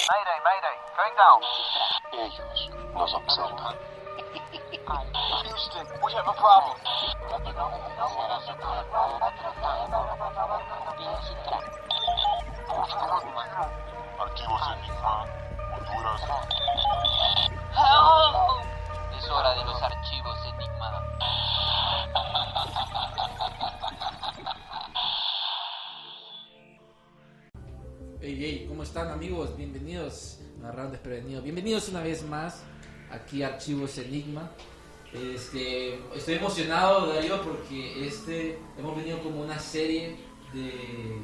Mayday, mayday, going down. Ellos nos observan. Houston, we have a problem. Archivos Enigma, Honduras. Es hora de los archivos Enigma. Hey, ¿cómo están amigos? Bienvenidos a Round Desprevenido. Bienvenidos una vez más aquí a Archivos Enigma. Estoy emocionado, Darío, porque hemos venido como una serie de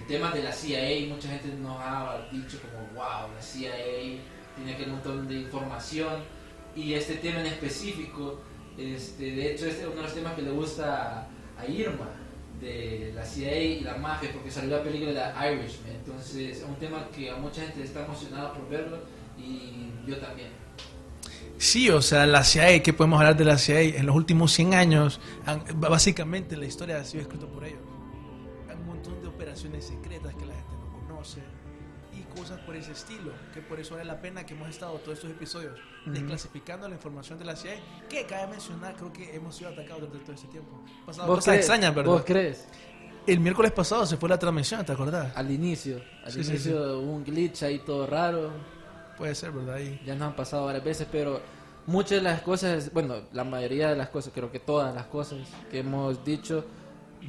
temas de la CIA. Mucha gente nos ha dicho como, wow, la CIA tiene aquel montón de información. Y este tema en específico, de hecho, este es uno de los temas que le gusta a Irma, de la CIA y la mafia, porque salió la película de Irishman. Entonces es un tema que a mucha gente está emocionada por verlo, y yo también. Sí, o sea, la CIA, ¿qué podemos hablar de la CIA? En los últimos 100 años, básicamente la historia ha sido escrita por ellos. Hay un montón de operaciones secretas que la gente no conoce y cosas por ese estilo, que por eso vale la pena que hemos estado todos estos episodios desclasificando la información de la CIA, que cabe mencionar, creo que hemos sido atacados durante todo este tiempo. Pasado cosas extrañas, ¿verdad? ¿Vos crees? El miércoles pasado se fue la transmisión, ¿te acordás? Al inicio Sí. hubo un glitch ahí todo raro. Puede ser, ¿verdad? Ya nos han pasado varias veces, pero muchas de las cosas, bueno, la mayoría de las cosas, creo que todas las cosas que hemos dicho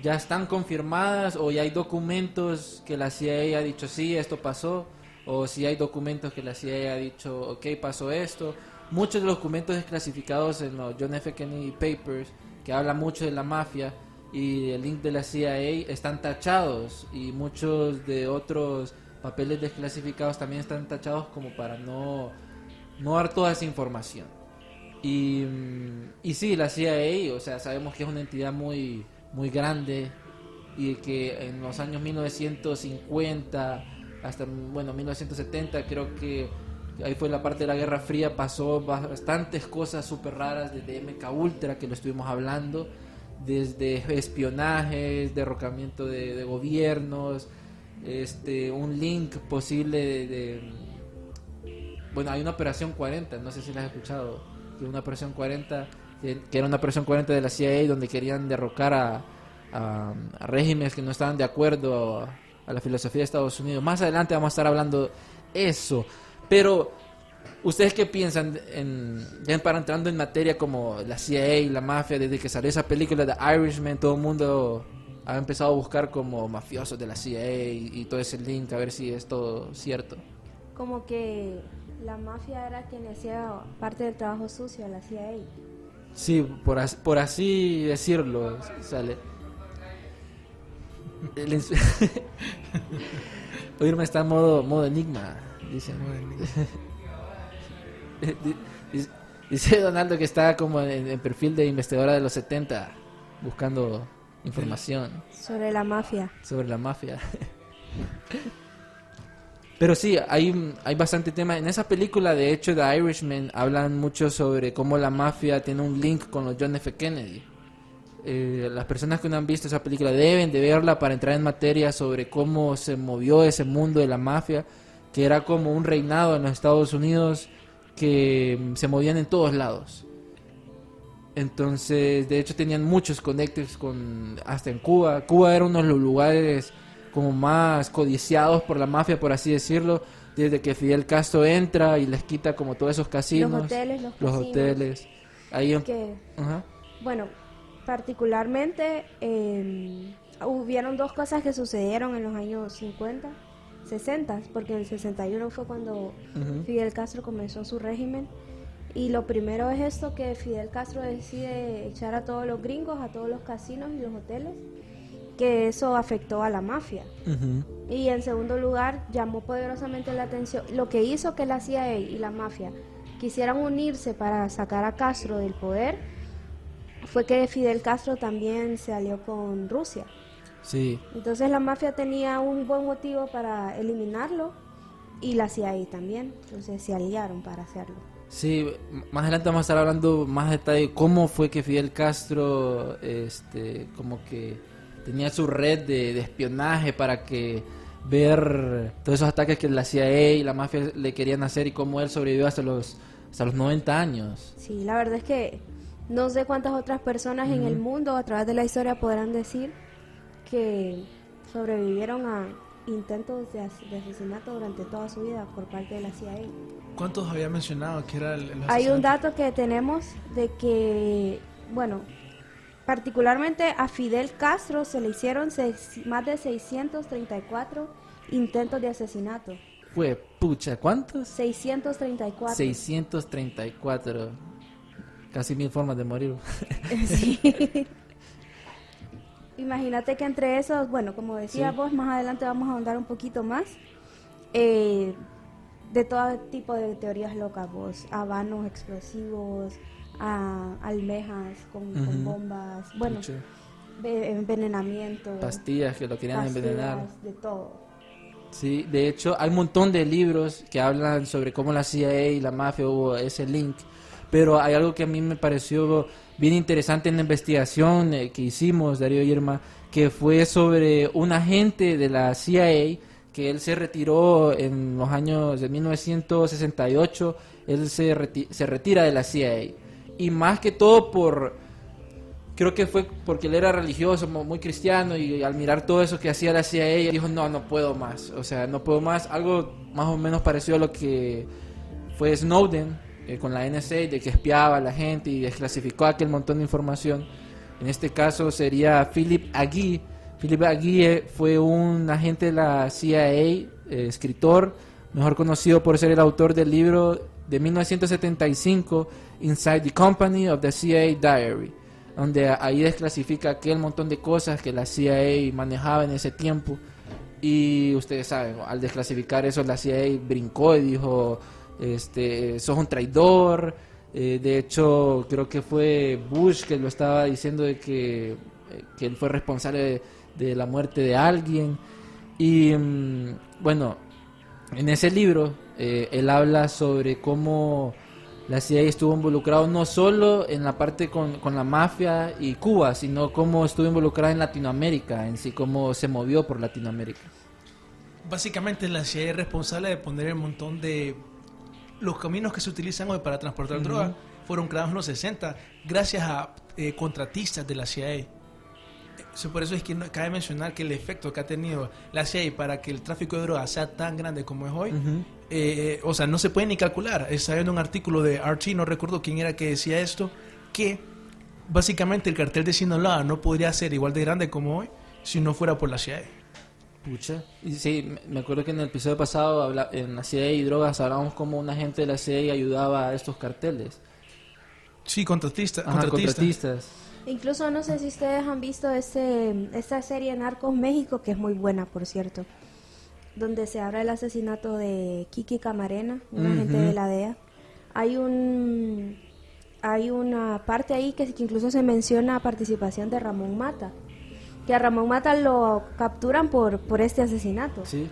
ya están confirmadas, o ya hay documentos que la CIA ha dicho sí, esto pasó, o si hay documentos que la CIA ha dicho ok, pasó esto. Muchos de los documentos desclasificados en los John F. Kennedy Papers, que habla mucho de la mafia y el link de la CIA, están tachados, y muchos de otros papeles desclasificados también están tachados como para no dar toda esa información. Y sí, la CIA, o sea, sabemos que es una entidad muy grande, y que en los años 1950 hasta 1970, creo que ahí fue la parte de la Guerra Fría, pasó bastantes cosas súper raras, desde MK Ultra, que lo estuvimos hablando, desde espionajes, derrocamiento de gobiernos, un link posible bueno, hay una operación 40, no sé si la has escuchado, que una operación 40, que era una operación 40 de la CIA, donde querían derrocar a regímenes que no estaban de acuerdo a la filosofía de Estados Unidos. Más adelante vamos a estar hablando eso, pero ¿ustedes qué piensan ya para entrando en materia como la CIA y la mafia? Desde que salió esa película de Irishman, todo el mundo ha empezado a buscar como mafiosos de la CIA y todo ese link, a ver si es todo cierto. Como que la mafia era quien hacía parte del trabajo sucio a la CIA. Sí, por así decirlo, sale. Oírme está en modo enigma, dicen. Dice Donaldo que está como en perfil de investigadora de los 70, buscando información Sobre la mafia. sobre la mafia. Pero sí, hay bastante tema. En esa película, de hecho, The Irishman, hablan mucho sobre cómo la mafia tiene un link con los John F. Kennedy. Las personas que no han visto esa película deben de verla para entrar en materia sobre cómo se movió ese mundo de la mafia, que era como un reinado en los Estados Unidos que se movían en todos lados. Entonces, de hecho, tenían muchos conectes hasta en Cuba. Cuba era uno de los lugares como más codiciados por la mafia, por así decirlo, desde que Fidel Castro entra y les quita como todos esos casinos, Los hoteles, los los casinos. hoteles. Ahí Que, Ajá. bueno, particularmente hubieron dos cosas que sucedieron en los años 50, 60, porque en el 61 fue cuando Fidel Castro comenzó su régimen. Y lo primero es esto, que Fidel Castro decide echar a todos los gringos, a todos los casinos y los hoteles, que eso afectó a la mafia. Y en segundo lugar, llamó poderosamente la atención, lo que hizo que la CIA y la mafia quisieran unirse para sacar a Castro del poder, fue que Fidel Castro también se alió con Rusia. Sí. Entonces la mafia tenía un buen motivo para eliminarlo, y la CIA también, entonces se aliaron para hacerlo. Sí, más adelante vamos a estar hablando más detalle cómo fue que Fidel Castro como que tenía su red de espionaje para que ver todos esos ataques que la CIA y la mafia le querían hacer y cómo él sobrevivió hasta los 90 años. Sí, la verdad es que no sé cuántas otras personas en el mundo a través de la historia podrán decir que sobrevivieron a intentos de asesinato durante toda su vida por parte de la CIA. ¿Cuántos había mencionado que era el Hay un asesinato? dato que tenemos de que, bueno, particularmente a Fidel Castro se le hicieron más de 634 intentos de asesinato. Fue, pucha, ¿cuántos? 634. 634. Casi 1000 formas de morir. Sí. Imagínate que entre esos, bueno, como decías Sí. vos, más adelante vamos a ahondar un poquito más, de todo tipo de teorías locas, vos, habanos explosivos, almejas con bombas, bueno, Pucha. envenenamiento, Pastillas que lo querían envenenar. pastillas, de todo. Sí, de hecho hay un montón de libros que hablan sobre cómo la CIA y la mafia hubo ese link, pero hay algo que a mí me pareció bien interesante en la investigación que hicimos, Darío y Irma, que fue sobre un agente de la CIA que él se retiró en los años de 1968, él se retira de la CIA, y más que todo creo que fue porque él era religioso, muy cristiano, y al mirar todo eso que hacía la CIA, dijo, no puedo más, o sea, no puedo más, algo más o menos parecido a lo que fue Snowden con la NSA, de que espiaba a la gente y desclasificó aquel montón de información. En este caso sería Philip Agee. Philip Agee fue un agente de la CIA, escritor, mejor conocido por ser el autor del libro de 1975, Inside the Company of the CIA Diary, donde ahí desclasifica aquel montón de cosas que la CIA manejaba en ese tiempo. Y ustedes saben, al desclasificar eso, la CIA brincó y dijo, sos un traidor. De hecho, creo que fue Bush que lo estaba diciendo de que él fue responsable de la muerte de alguien. Y bueno, en ese libro él habla sobre cómo la CIA estuvo involucrado no solo en la parte con la mafia y Cuba, sino cómo estuvo involucrada en Latinoamérica, en sí, cómo se movió por Latinoamérica. Básicamente la CIA es responsable de poner el montón de los caminos que se utilizan hoy para transportar droga fueron creados en los 60 gracias a contratistas de la CIA. Por eso es que cabe mencionar que el efecto que ha tenido la CIA para que el tráfico de drogas sea tan grande como es hoy, o sea, no se puede ni calcular. Estaba en un artículo de RT, no recuerdo quién era que decía esto, que básicamente el cartel de Sinaloa no podría ser igual de grande como hoy si no fuera por la CIA. Pucha. Y sí, me acuerdo que en el episodio pasado en la CIA y drogas hablábamos como un agente de la CIA ayudaba a estos carteles. Sí, contratistas. Incluso no sé si ustedes han visto esta serie Narcos México, que es muy buena, por cierto, donde se habla del asesinato de Kiki Camarena, un agente de la DEA. Hay una parte ahí que incluso se menciona participación de Ramón Mata, que a Ramón Mata lo capturan por este asesinato, Sí.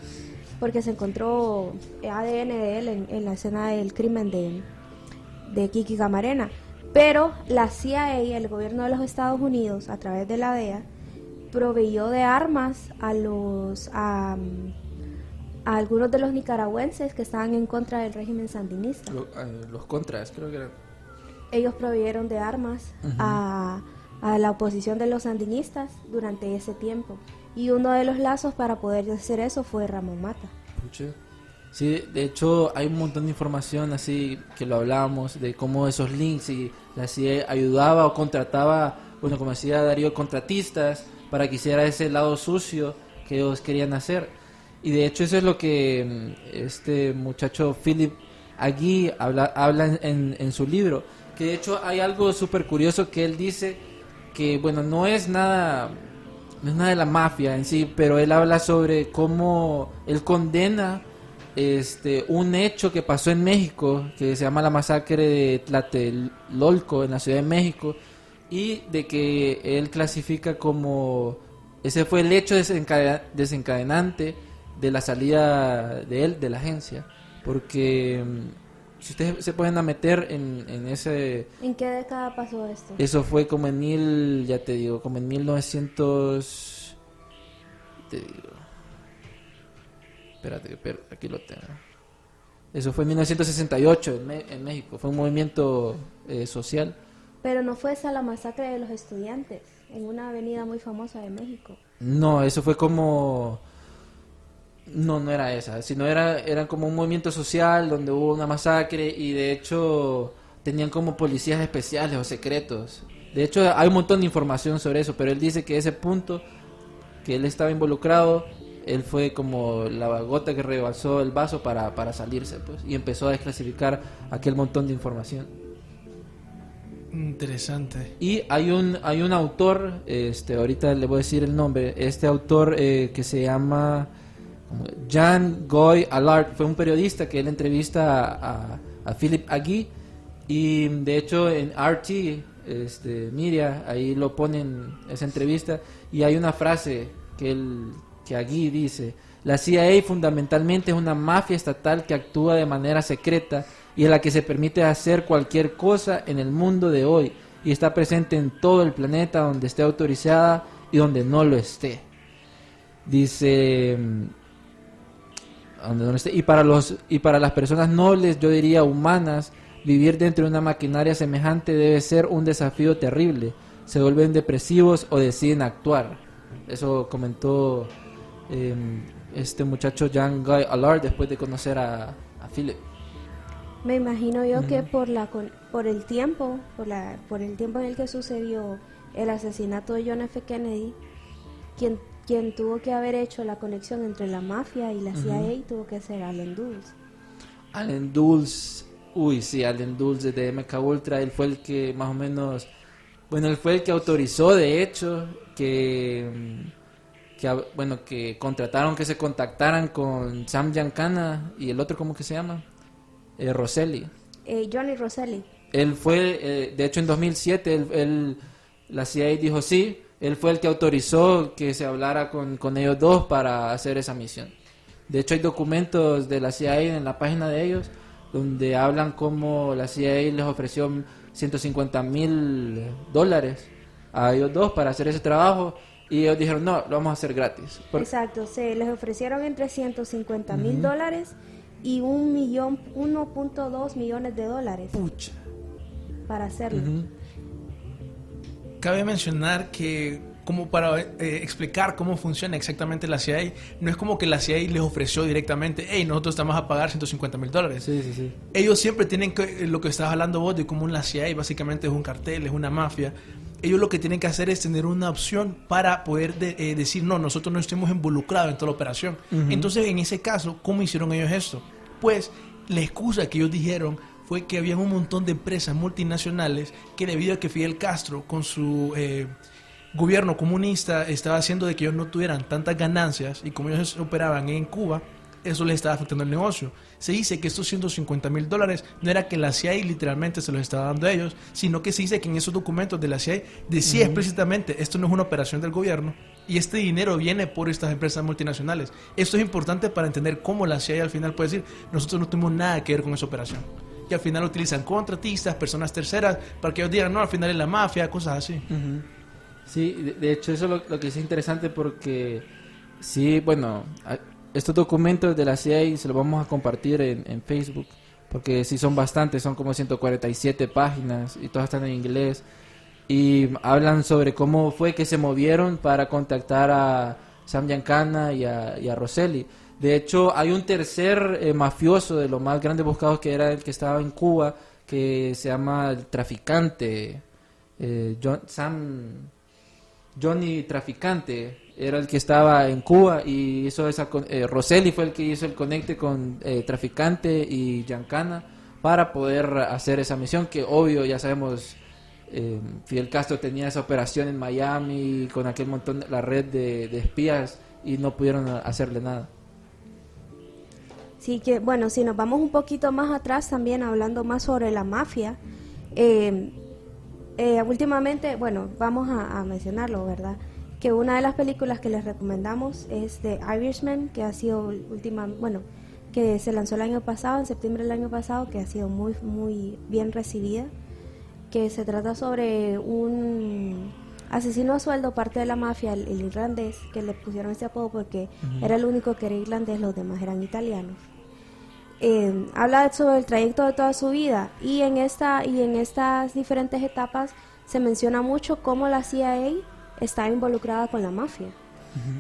porque se encontró ADN de él en la escena del crimen de Kiki Camarena. Pero la CIA, el gobierno de los Estados Unidos, a través de la DEA, proveyó de armas a algunos de los nicaragüenses que estaban en contra del régimen sandinista. Los contras, creo que eran. Ellos proveyeron de armas a la oposición de los sandinistas durante ese tiempo. Y uno de los lazos para poder hacer eso fue Ramón Mata. Pucha. Sí, de hecho hay un montón de información así que lo hablábamos de cómo esos links y la CIA ayudaba o contrataba, bueno, como decía Darío, contratistas para que hiciera ese lado sucio que ellos querían hacer. Y de hecho eso es lo que este muchacho Philip Agee habla en su libro, que de hecho hay algo súper curioso que él dice que, bueno, no es nada de la mafia en sí, pero él habla sobre cómo él condena un hecho que pasó en México, que se llama la masacre de Tlatelolco en la Ciudad de México, y de que él clasifica como ese fue el hecho desencadenante de la salida de él de la agencia, porque si ustedes se pueden meter en ese... ¿En qué década pasó esto? Eso fue como en ya te digo, como en 1900... Te digo... Espérate, aquí lo tengo. Eso fue en 1968 en México. Fue un movimiento social. Pero no fue esa la masacre de los estudiantes en una avenida muy famosa de México. No, eso fue como... No era esa, sino era como un movimiento social donde hubo una masacre y de hecho tenían como policías especiales o secretos. De hecho hay un montón de información sobre eso, pero él dice que ese punto que él estaba involucrado, él fue como la gota que rebalsó el vaso para salirse, pues, y empezó a desclasificar aquel montón de información. Interesante. Y hay un autor, ahorita le voy a decir el nombre, este autor que se llama Jean Guy Allard, fue un periodista que él entrevista a Philip Agee, y de hecho en RT Media, ahí lo ponen esa entrevista, y hay una frase que Agee dice: la CIA fundamentalmente es una mafia estatal que actúa de manera secreta y a la que se permite hacer cualquier cosa en el mundo de hoy, y está presente en todo el planeta donde esté autorizada y donde no lo esté. Dice... y para las personas nobles, yo diría humanas, vivir dentro de una maquinaria semejante debe ser un desafío terrible. Se vuelven depresivos o deciden actuar. Eso comentó este muchacho Jean Guy Allard después de conocer a Philip. Me imagino yo que por el tiempo en el que sucedió el asesinato de John F. Kennedy, quien tuvo que haber hecho la conexión entre la mafia y la CIA tuvo que ser Allen Dulles. Allen Dulles, Allen Dulles de MK Ultra, él fue el que más o menos, él fue el que autorizó, de hecho, que contrataron que se contactaran con Sam Giancana y el otro, ¿cómo que se llama? Rosselli. Johnny Rosselli. Él fue, de hecho en 2007, la CIA dijo sí, él fue el que autorizó que se hablara con ellos dos para hacer esa misión. De hecho hay documentos de la CIA en la página de ellos donde hablan cómo la CIA les ofreció $150,000 a ellos dos para hacer ese trabajo, y ellos dijeron no, lo vamos a hacer gratis. Exacto, se les ofrecieron entre $150,000 y $1.2 millones Pucha. para hacerlo. Cabe mencionar que, como para explicar cómo funciona exactamente la CIA, no es como que la CIA les ofreció directamente: hey, nosotros estamos a pagar $150,000. Sí. Ellos siempre tienen que, lo que estabas hablando vos de cómo la CIA básicamente es un cartel, es una mafia. Ellos lo que tienen que hacer es tener una opción para poder decir no, nosotros no estemos involucrados en toda la operación. Entonces, en ese caso, ¿cómo hicieron ellos esto? Pues la excusa que ellos dijeron fue que había un montón de empresas multinacionales que, debido a que Fidel Castro con su gobierno comunista estaba haciendo de que ellos no tuvieran tantas ganancias, y como ellos operaban en Cuba, eso les estaba afectando el negocio. Se dice que estos $150,000 no era que la CIA literalmente se los estaba dando a ellos, sino que se dice que en esos documentos de la CIA decía explícitamente: esto no es una operación del gobierno y este dinero viene por estas empresas multinacionales. Esto es importante para entender cómo la CIA al final puede decir: nosotros no tuvimos nada que ver con esa operación. Y al final utilizan contratistas, personas terceras, para que ellos digan no, al final es la mafia, cosas así. Sí, de hecho eso es lo que es interesante, porque sí, estos documentos de la CIA se los vamos a compartir en Facebook, porque sí son bastantes, son como 147 páginas y todas están en inglés, y hablan sobre cómo fue que se movieron para contactar a Sam Giancana y a Rosselli. De hecho hay un tercer mafioso de los más grandes buscados, que era el que estaba en Cuba, que se llama el traficante, Johnny Traficante era el que estaba en Cuba, y hizo Rosselli fue el que hizo el conecte con Traficante y Giancana para poder hacer esa misión, que obvio ya sabemos, Fidel Castro tenía esa operación en Miami con aquel montón, la red de espías, y no pudieron hacerle nada. Sí, que si nos vamos un poquito más atrás, también hablando más sobre la mafia, últimamente, vamos a mencionarlo, ¿verdad? Que una de las películas que les recomendamos es The Irishman, que ha sido que se lanzó el año pasado, en septiembre del año pasado, que ha sido muy, muy bien recibida, que se trata sobre un asesino a sueldo, parte de la mafia, el irlandés, que le pusieron ese apodo porque era el único que era irlandés, los demás eran italianos. Habla sobre el trayecto de toda su vida y en estas diferentes etapas se menciona mucho cómo la CIA está involucrada con la mafia.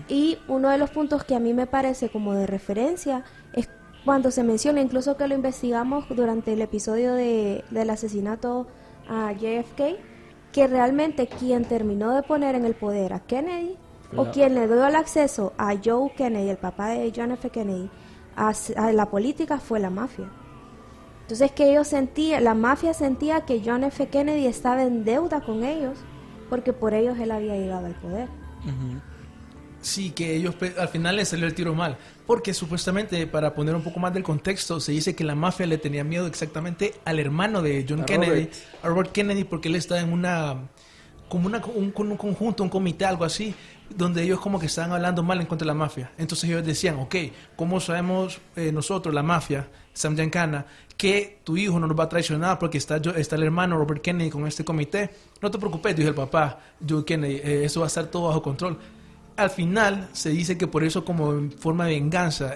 Y uno de los puntos que a mí me parece como de referencia es cuando se menciona, incluso que lo investigamos durante el episodio del asesinato a JFK, que realmente quien terminó de poner en el poder a Kennedy, o quien le dio el acceso a Joe Kennedy, el papá de John F. Kennedy, a la política, fue la mafia. Entonces que la mafia sentía que John F. Kennedy estaba en deuda con ellos, porque por ellos él había llegado al poder. Sí, que ellos al final les salió el tiro mal, porque supuestamente, para poner un poco más del contexto, se dice que la mafia le tenía miedo exactamente al hermano de John Kennedy, a Robert Kennedy, porque él estaba en un conjunto, un comité, algo así, donde ellos como que estaban hablando mal en contra de la mafia. Entonces ellos decían, ok, ¿cómo sabemos nosotros, la mafia, Sam Giancana, que tu hijo no nos va a traicionar porque está el hermano Robert Kennedy con este comité? No te preocupes, dijo el papá, Joe Kennedy, eso va a estar todo bajo control. Al final se dice que por eso, como en forma de venganza,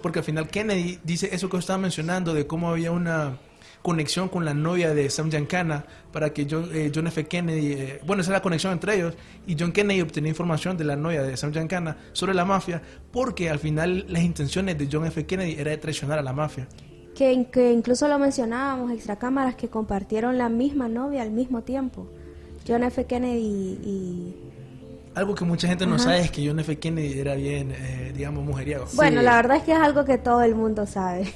porque al final Kennedy dice eso que estaba mencionando de cómo había una conexión con la novia de Sam Giancana para que John F. Kennedy, esa era la conexión entre ellos, y John Kennedy obtenía información de la novia de Sam Giancana sobre la mafia, porque al final las intenciones de John F. Kennedy era de traicionar a la mafia. Que incluso lo mencionábamos extra cámaras, que compartieron la misma novia al mismo tiempo, John F. Kennedy y... Algo que mucha gente no sabe es que John F. Kennedy era bien, digamos, mujeriego. Bueno, la verdad es que es algo que todo el mundo sabe.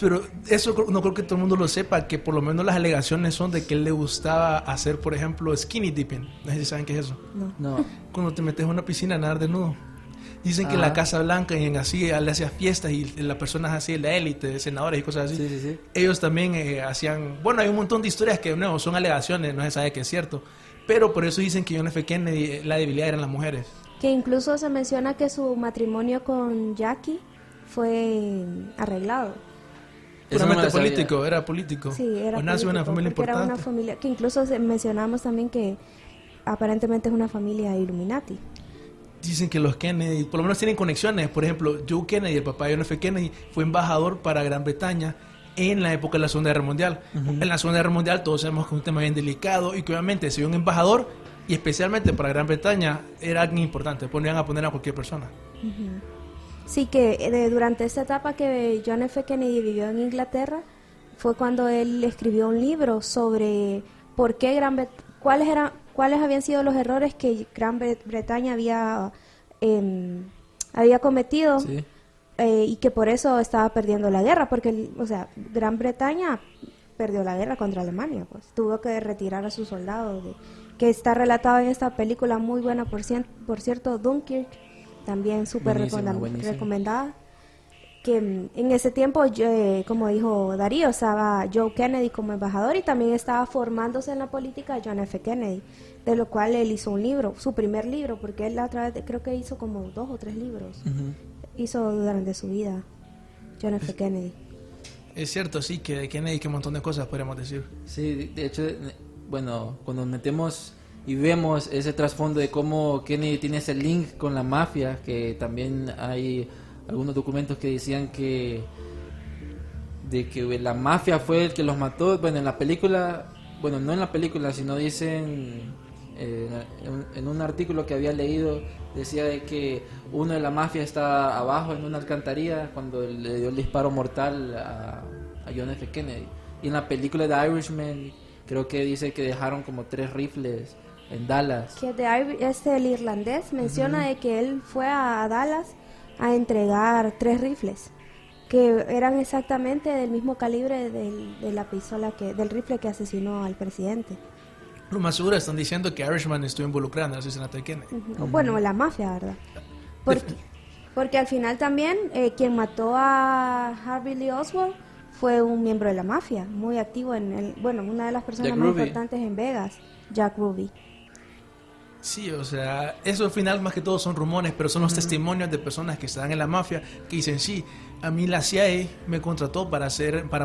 Pero eso no creo que todo el mundo lo sepa, que por lo menos las alegaciones son de que él le gustaba hacer, por ejemplo, skinny dipping. No sé si saben qué es eso. No. Cuando te metes en una piscina a nadar desnudo. Dicen que en la Casa Blanca y en así le hacía fiestas y las personas así, la élite, senadores y cosas así. Sí. Ellos también hacían... Bueno, hay un montón de historias que no son alegaciones, no se sabe que es cierto. Pero por eso dicen que John F. Kennedy, la debilidad eran las mujeres. Que incluso se menciona que su matrimonio con Jackie fue arreglado. Puramente político, era político. Sí, era nació una familia importante. Era una familia, que incluso mencionamos también que aparentemente es una familia Illuminati. Dicen que los Kennedy, por lo menos tienen conexiones. Por ejemplo, Joe Kennedy, el papá de John F. Kennedy, fue embajador para Gran Bretaña en la época de la Segunda Guerra Mundial. En la Segunda Guerra Mundial todos sabemos que es un tema bien delicado y que obviamente si un embajador, y especialmente para Gran Bretaña, era alguien importante, ponían a poner a cualquier persona. Sí, que durante esta etapa que John F. Kennedy vivió en Inglaterra, fue cuando él escribió un libro sobre por qué cuáles habían sido los errores que Gran Bretaña había cometido. Sí. Y que por eso estaba perdiendo la guerra, porque Gran Bretaña perdió la guerra contra Alemania, pues tuvo que retirar a sus soldados, que está relatado en esta película muy buena, por cierto, Dunkirk, también súper recomendada, que en ese tiempo, como dijo Darío, estaba Joe Kennedy como embajador y también estaba formándose en la política John F. Kennedy, de lo cual él hizo un libro, su primer libro, porque él creo que hizo como 2 o 3 libros. Hizo durante su vida John F. Kennedy. Es cierto, sí, que de Kennedy que un montón de cosas podríamos decir. Sí, de hecho, bueno, cuando metemos y vemos ese trasfondo de cómo Kennedy tiene ese link con la mafia, que también hay algunos documentos que decían que la mafia fue el que los mató. Bueno, en la película, bueno, no en la película, sino dicen en un artículo que había leído, decía de que uno de la mafia está abajo en una alcantarilla cuando le dio el disparo mortal a John F. Kennedy. Y en la película de Irishman creo que dice que dejaron como 3 rifles en Dallas. Que el irlandés menciona de que él fue a Dallas a entregar 3 rifles que eran exactamente del mismo calibre de la pistola del rifle que asesinó al presidente. Lo más seguro están diciendo que Irishman estuvo involucrado en el asesinato de Kennedy. Bueno, la mafia, ¿verdad? Porque al final también quien mató a Harvey Lee Oswald fue un miembro de la mafia, muy activo una de las personas Jack más Ruby. importantes en Vegas, Jack Ruby. Sí, o sea, eso al final más que todo son rumores, pero son los testimonios de personas que están en la mafia que dicen, sí, a mí la CIA me contrató para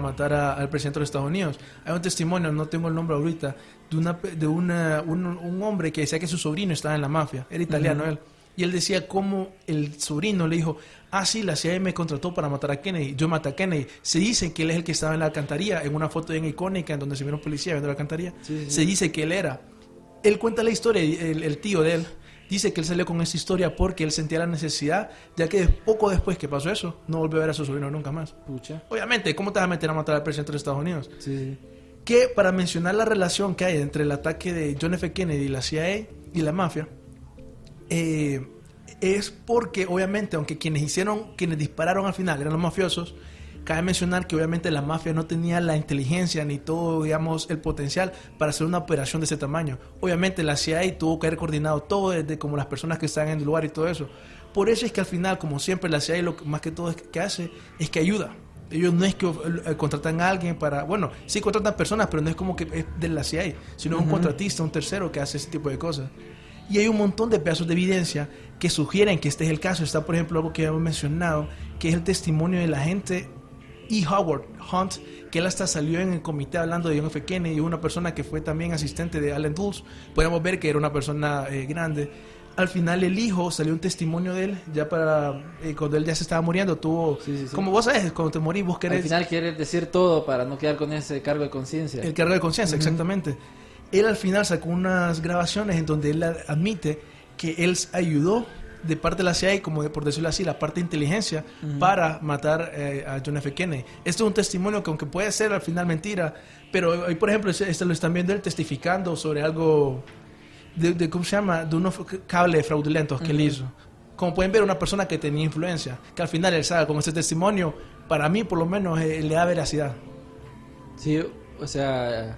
matar al presidente de los Estados Unidos. Hay un testimonio, no tengo el nombre ahorita, de un hombre que decía que su sobrino estaba en la mafia, era italiano él, y él decía cómo el sobrino le dijo, sí, la CIA me contrató para matar a Kennedy, yo maté a Kennedy. Se dice que él es el que estaba en la alcantarilla, en una foto bien icónica en donde se vieron policías viendo la alcantarilla, se dice que él era. Él cuenta la historia, el tío de él, dice que él salió con esa historia porque él sentía la necesidad, ya que poco después que pasó eso, no volvió a ver a su sobrino nunca más. Pucha. Obviamente, ¿cómo te vas a meter a matar al presidente de los Estados Unidos? Sí. Que para mencionar la relación que hay entre el ataque de John F. Kennedy y la CIA y la mafia, es porque obviamente, aunque quienes dispararon al final eran los mafiosos, cabe mencionar que obviamente la mafia no tenía la inteligencia ni todo, digamos, el potencial para hacer una operación de ese tamaño. Obviamente la CIA tuvo que haber coordinado todo, desde como las personas que están en el lugar y todo eso. Por eso es que al final, como siempre, la CIA lo que más que todo que hace es que ayuda. Ellos no es que contratan a alguien para... Bueno, sí contratan personas, pero no es como que es de la CIA, sino un contratista, un tercero que hace ese tipo de cosas. Y hay un montón de pedazos de evidencia que sugieren que este es el caso. Está, por ejemplo, algo que hemos mencionado, que es el testimonio de la gente Howard Hunt, que él hasta salió en el comité hablando de John F. Kennedy, una persona que fue también asistente de Allen Dulles. Podemos ver que era una persona grande. Al final el hijo, salió un testimonio de él, ya para cuando él ya se estaba muriendo, tuvo... Sí. Como vos sabés, cuando te morís, vos querés... Al final quieres decir todo para no quedar con ese cargo de conciencia. El cargo de conciencia, exactamente. Él al final sacó unas grabaciones en donde él admite que él ayudó de parte de la CIA, como por decirlo así, la parte de inteligencia, para matar a John F. Kennedy. Esto es un testimonio que aunque puede ser al final mentira, pero hoy, por ejemplo, lo están viendo él testificando sobre algo de ¿cómo se llama? De unos cables fraudulentos que él hizo. Como pueden ver, una persona que tenía influencia, que al final él sabe, con ese testimonio, para mí por lo menos le da veracidad. Sí, o sea...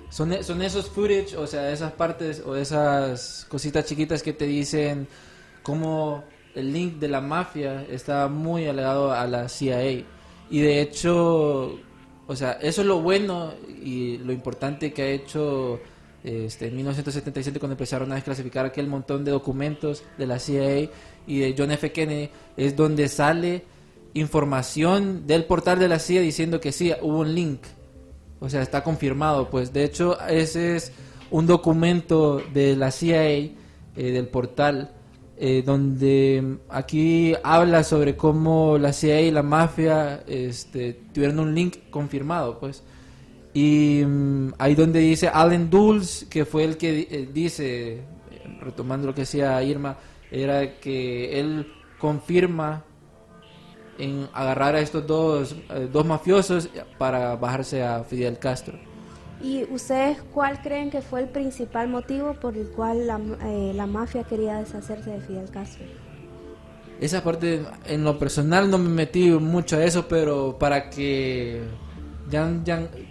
Son esos footage, o sea, esas partes o esas cositas chiquitas que te dicen cómo el link de la mafia está muy alegado a la CIA. Y de hecho, o sea, eso es lo bueno y lo importante que ha hecho en 1977 cuando empezaron a desclasificar aquel montón de documentos de la CIA y de John F. Kennedy, es donde sale información del portal de la CIA diciendo que sí, hubo un link. O sea, está confirmado, pues. De hecho, ese es un documento de la CIA, del portal, donde aquí habla sobre cómo la CIA y la mafia tuvieron un link confirmado, pues. Y ahí donde dice Allen Dulles, que fue el que dice, retomando lo que decía Irma, era que él confirma en agarrar a estos dos mafiosos para bajarse a Fidel Castro. ¿Y ustedes cuál creen que fue el principal motivo por el cual la mafia quería deshacerse de Fidel Castro? Esa parte, en lo personal, no me metí mucho a eso, pero para que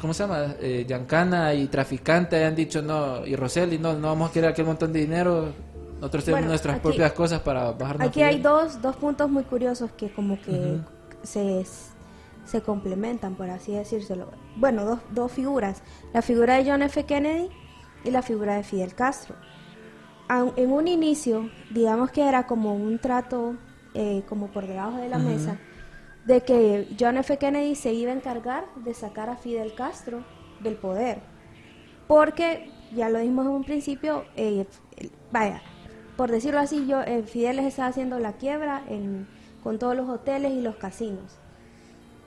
¿cómo se llama? Giancana y Traficante hayan dicho no, y Rosselli, no vamos a querer aquel montón de dinero. Nosotros tenemos nuestras propias cosas para bajarnos. Aquí hay dos puntos muy curiosos que como que se complementan, por así decírselo. Bueno, dos figuras. La figura de John F. Kennedy y la figura de Fidel Castro. En un inicio, digamos que era como un trato como por debajo de la mesa, de que John F. Kennedy se iba a encargar de sacar a Fidel Castro del poder. Porque, ya lo dijimos en un principio, por decirlo así, Fidel les estaba haciendo la quiebra con todos los hoteles y los casinos.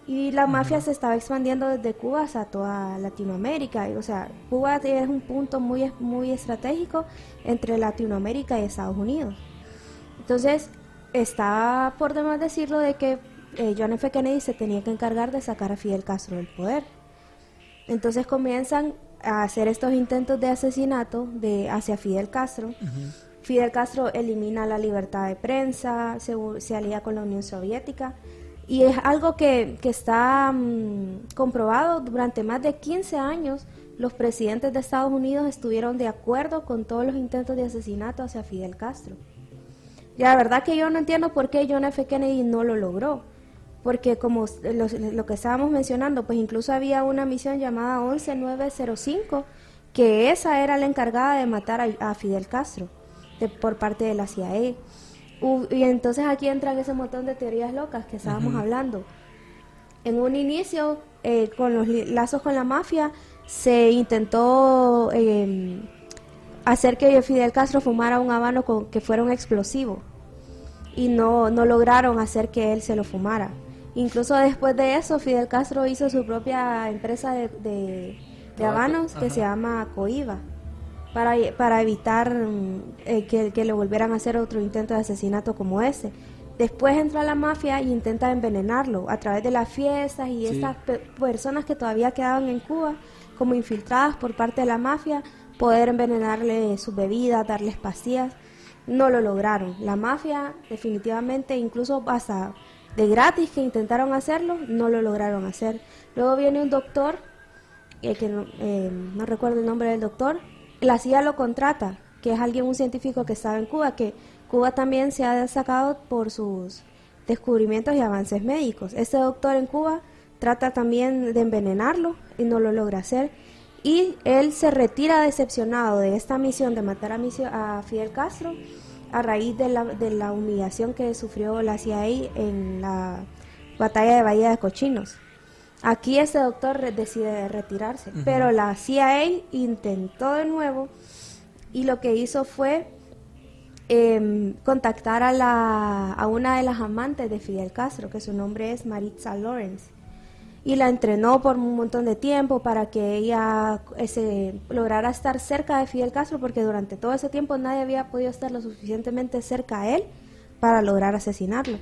Y la mafia se estaba expandiendo desde Cuba hasta toda Latinoamérica. O sea, Cuba es un punto muy, muy estratégico entre Latinoamérica y Estados Unidos. Entonces, estaba por demás decirlo de que John F. Kennedy se tenía que encargar de sacar a Fidel Castro del poder. Entonces comienzan a hacer estos intentos de asesinato hacia Fidel Castro. Fidel Castro elimina la libertad de prensa, se alía con la Unión Soviética, y es algo que está comprobado. Durante más de 15 años los presidentes de Estados Unidos estuvieron de acuerdo con todos los intentos de asesinato hacia Fidel Castro. Y la verdad que yo no entiendo por qué John F. Kennedy no lo logró, porque como lo que estábamos mencionando, pues incluso había una misión llamada 11905, que esa era la encargada de matar a Fidel Castro por parte de la CIA. Y entonces aquí entran ese montón de teorías locas que estábamos hablando. En un inicio, con los lazos con la mafia, se intentó hacer que Fidel Castro fumara un habano que fuera un explosivo. Y no lograron hacer que él se lo fumara. Incluso después de eso, Fidel Castro hizo su propia empresa de habanos que se llama Coiba, para evitar que le volvieran a hacer otro intento de asesinato como ese. Después entra la mafia y intenta envenenarlo a través de las fiestas y estas personas que todavía quedaban en Cuba como infiltradas por parte de la mafia, poder envenenarle sus bebidas, darles pastillas. No lo lograron. La mafia definitivamente, incluso hasta de gratis que intentaron hacerlo, no lo lograron hacer. Luego viene un doctor, que no recuerdo el nombre del doctor, la CIA lo contrata, que es un científico que estaba en Cuba, que Cuba también se ha destacado por sus descubrimientos y avances médicos. Este doctor en Cuba trata también de envenenarlo y no lo logra hacer. Y él se retira decepcionado de esta misión de matar a Fidel Castro a raíz de la humillación que sufrió la CIA en la batalla de Bahía de Cochinos. Aquí este doctor decide retirarse, pero la CIA intentó de nuevo y lo que hizo fue contactar a una de las amantes de Fidel Castro, que su nombre es Maritza Lawrence, y la entrenó por un montón de tiempo para que ella lograra estar cerca de Fidel Castro, porque durante todo ese tiempo nadie había podido estar lo suficientemente cerca a él para lograr asesinarlo.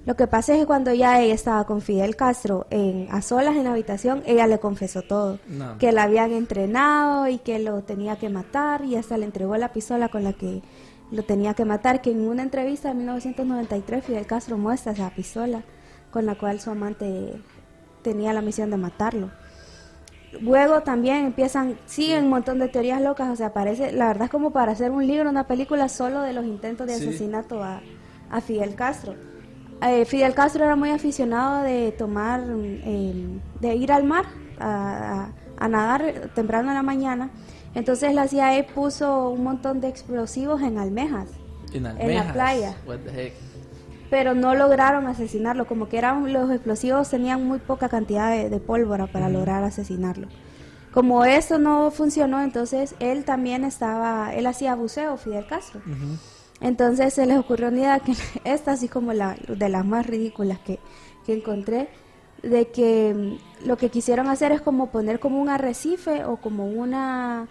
Lo que pasa es que cuando ya ella estaba con Fidel Castro a solas en la habitación, ella le confesó todo, que la habían entrenado y que lo tenía que matar, y hasta le entregó la pistola con la que lo tenía que matar, que en una entrevista en 1993 Fidel Castro muestra esa pistola con la cual su amante tenía la misión de matarlo. Luego también siguen un montón de teorías locas, o sea, parece, la verdad es como para hacer un libro, una película solo de los intentos de asesinato a Fidel Castro. Fidel Castro era muy aficionado de de ir al mar a nadar temprano en la mañana. Entonces la CIA puso un montón de explosivos en almejas, en la playa. What the heck? Pero no lograron asesinarlo, como que los explosivos tenían muy poca cantidad de pólvora para lograr asesinarlo. Como eso no funcionó, entonces él hacía buceo, Fidel Castro. Entonces se les ocurrió una idea, que esta así como de las más ridículas que encontré, de que lo que quisieron hacer es como poner como un arrecife o como una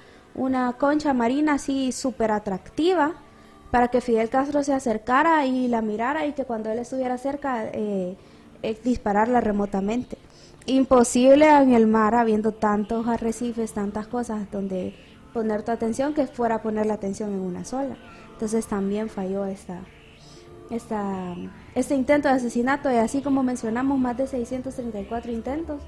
concha marina así súper atractiva, para que Fidel Castro se acercara y la mirara, y que cuando él estuviera cerca dispararla remotamente. Imposible en el mar, habiendo tantos arrecifes, tantas cosas donde poner tu atención, que fuera a poner la atención en una sola. Entonces también falló este intento de asesinato, y así como mencionamos, más de 634 intentos,